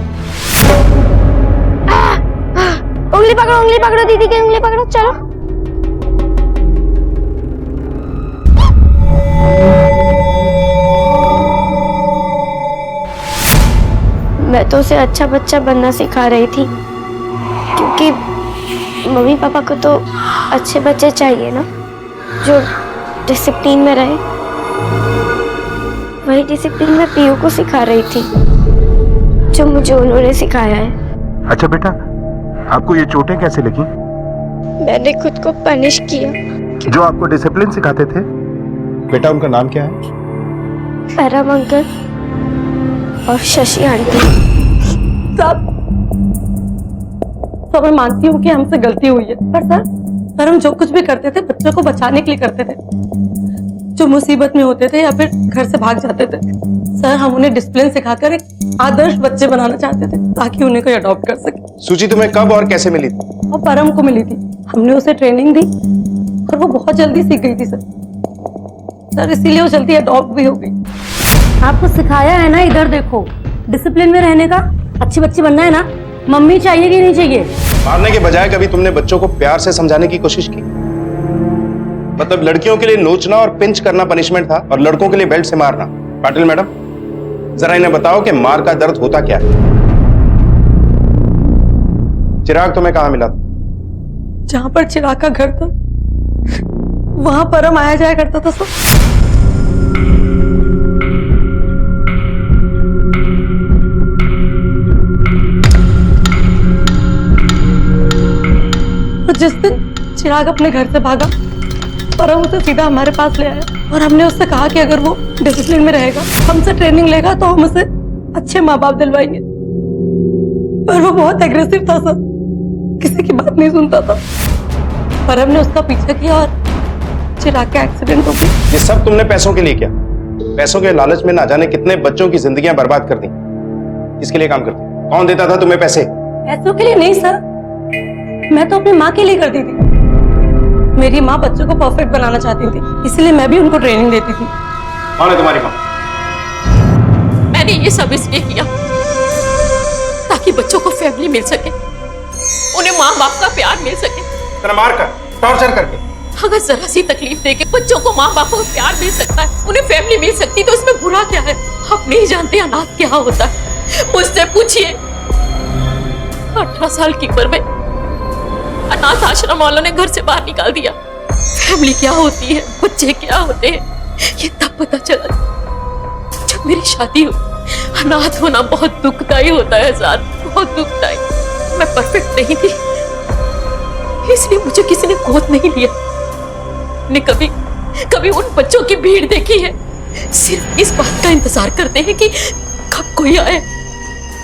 उंगली पकड़ो दीदी की उंगली पकड़ो, चलो। मैं तो उसे अच्छा बच्चा बनना सिखा रही थी, क्योंकि मम्मी पापा को तो अच्छे बच्चे चाहिए ना, जो डिसिप्लिन में रहे। वही डिसिप्लिन मैं पीयू को सिखा रही थी, जो मुझे उन्होंने सिखाया है। अच्छा बेटा, आपको ये चोटें कैसे लगी? मैंने खुद को पनिश किया। जो आपको डिसिप्लिन सिखाते थे? बेटा, उनका नाम क्या है? परम अंकल और शशि आंटी। तो मैं मानती हूँ कि हमसे गलती हुई है, पर सर हम जो कुछ भी करते थे बच्चों को बचाने के लिए करते थे। जो मुसीबत में होते थे या फिर घर से भाग जाते थे, सर हम उन्हें डिसिप्लिन सिखाकर एक आदर्श बच्चे बनाना चाहते थे, ताकि उन्हें कोई अडॉप्ट कर सके। सूची तुम्हें कब और कैसे मिली थी? और परम को मिली थी, हमने उसे ट्रेनिंग दी और वो बहुत जल्दी सीख गई थी सर, इसीलिए वो जल्दी अडॉप्ट भी हो गई। आपको सिखाया है ना, इधर देखो, डिसिप्लिन में रहने का, अच्छी बच्ची बनना है ना। मम्मी चाहिए कि नहीं चाहिए? मारने के बजाय कभी तुमने बच्चों को प्यार से समझाने की कोशिश की? मतलब लड़कियों के लिए नोचना और पिंच करना पनिशमेंट था और लड़कों के लिए बेल्ट से मारना। पाटिल मैडम, जरा इन्हें बताओ कि मार का दर्द होता क्या है। चिराग तुम्हें कहां मिला था? जहां पर चिराग का घर था वहां परम आया जाया करता था सर। जिस दिन चिराग अपने घर से भागा, परम उसे सीधा हमारे पास ले आया और हमने उससे कहा कि अगर वो डिसिप्लिन में रहेगा, हमसे ट्रेनिंग लेगा तो हम उसे अच्छे माँ बाप दिलवाएंगे। पर वो बहुत एग्रेसिव था सर, किसी की बात नहीं सुनता था। परम ने उसका पीछा किया और चिराग का एक्सीडेंट हो गया। ये सब तुमने पैसों के लिए किया? पैसों के लालच में ना जाने कितने बच्चों की जिंदगियां बर्बाद कर दी। किसके लिए काम करती? कौन देता था तुम्हें पैसे? पैसों के लिए नहीं सर, मैं तो अपनी माँ के लिए करती थी। मेरी माँ बच्चों को परफेक्ट बनाना चाहती थी, इसलिए मैं भी उनको ट्रेनिंग देती थी। कौन है तुम्हारी माँ? मैंने ये सब इसलिए किया ताकि बच्चों को फैमिली मिल सके, उन्हें माँ बाप का प्यार मिल सके। तेरा मार कर, टॉर्चर करके। अगर जरा सी तकलीफ देके बच्चों को माँ बाप को प्यार मिल सकता है, उन्हें फैमिली मिल सकती है, तो इसमें बुरा क्या है? आप नहीं जानते अनाथ क्या होता है, मुझसे पूछिए। 18 साल की उम्र में अनाथ आश्रम वालों ने घर से बाहर निकाल दिया। फैमिली क्या होती है, बच्चे क्या होते हैं, ये तब पता चला जब मेरी शादी हुई। अनाथ होना बहुत दुखदाई होता है साथ, बहुत दुखदाई। मैं परफेक्ट नहीं थी, इसलिए मुझे किसी ने गोद नहीं लिया। ने कभी उन बच्चों की भीड़ देखी है, सिर्फ इस बात का इंतजार करते हैं कि कब कोई आए,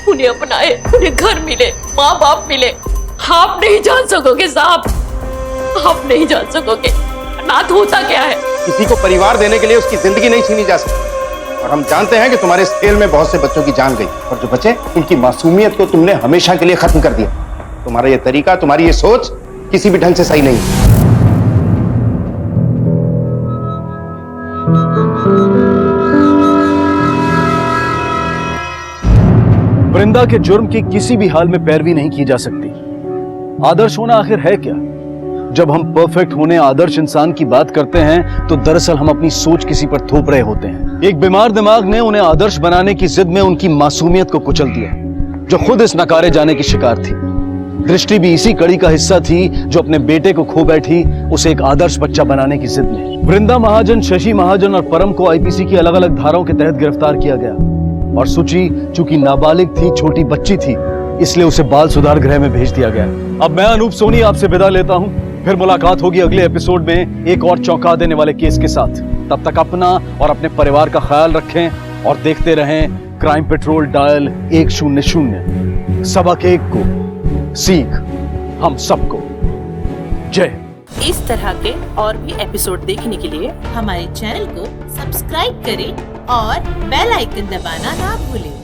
उन्हें अपनाए, उन्हें घर मिले, माँ बाप मिले। आप नहीं जान सकोगे साहब, आप नहीं जान सकोगे अनाथ होता क्या है। किसी को परिवार देने के लिए उसकी जिंदगी नहीं छीनी जा सकती। और हम जानते हैं कि तुम्हारे इस खेल में बहुत से बच्चों की जान गई, और जो बचे उनकी मासूमियत को तुमने हमेशा के लिए खत्म कर दिया। तुम्हारा ये तरीका, तुम्हारी ये सोच किसी भी ढंग से सही नहीं है। वृंदा के जुर्म की किसी भी हाल में पैरवी नहीं की जा सकती। आदर्श होना आखिर है क्या? जब हम परफेक्ट होने आदर्श इंसान की बात करते हैं तो दरअसल हम अपनी सोच किसी पर थोप रहे होते हैं। एक बीमार दिमाग ने उन्हें आदर्श बनाने की जिद में उनकी मासूमियत को कुचल दिया, जो खुद इस नकारे जाने की शिकार थी। दृष्टि भी इसी कड़ी का हिस्सा थी, जो अपने बेटे को खो बैठी उसे एक आदर्श बच्चा बनाने की जिद में। वृंदा महाजन, शशि महाजन और परम को आईपीसी की अलग अलग धाराओं के तहत गिरफ्तार किया गया, और सुचि चूंकि नाबालिग थी, छोटी बच्ची थी, इसलिए उसे बाल सुधार गृह में भेज दिया गया। अब मैं अनूप सोनी आपसे विदा लेता हूं, फिर मुलाकात होगी अगले एपिसोड में एक और चौंका देने वाले केस के साथ। तब तक अपना और अपने परिवार का ख्याल रखें और देखते रहें क्राइम पेट्रोल डायल 100। सबक एक को, सीख हम सबको। जय। इस तरह के और भी एपिसोड देखने के लिए हमारे चैनल को सब्सक्राइब करें और बेल आइकन दबाना ना भूलें।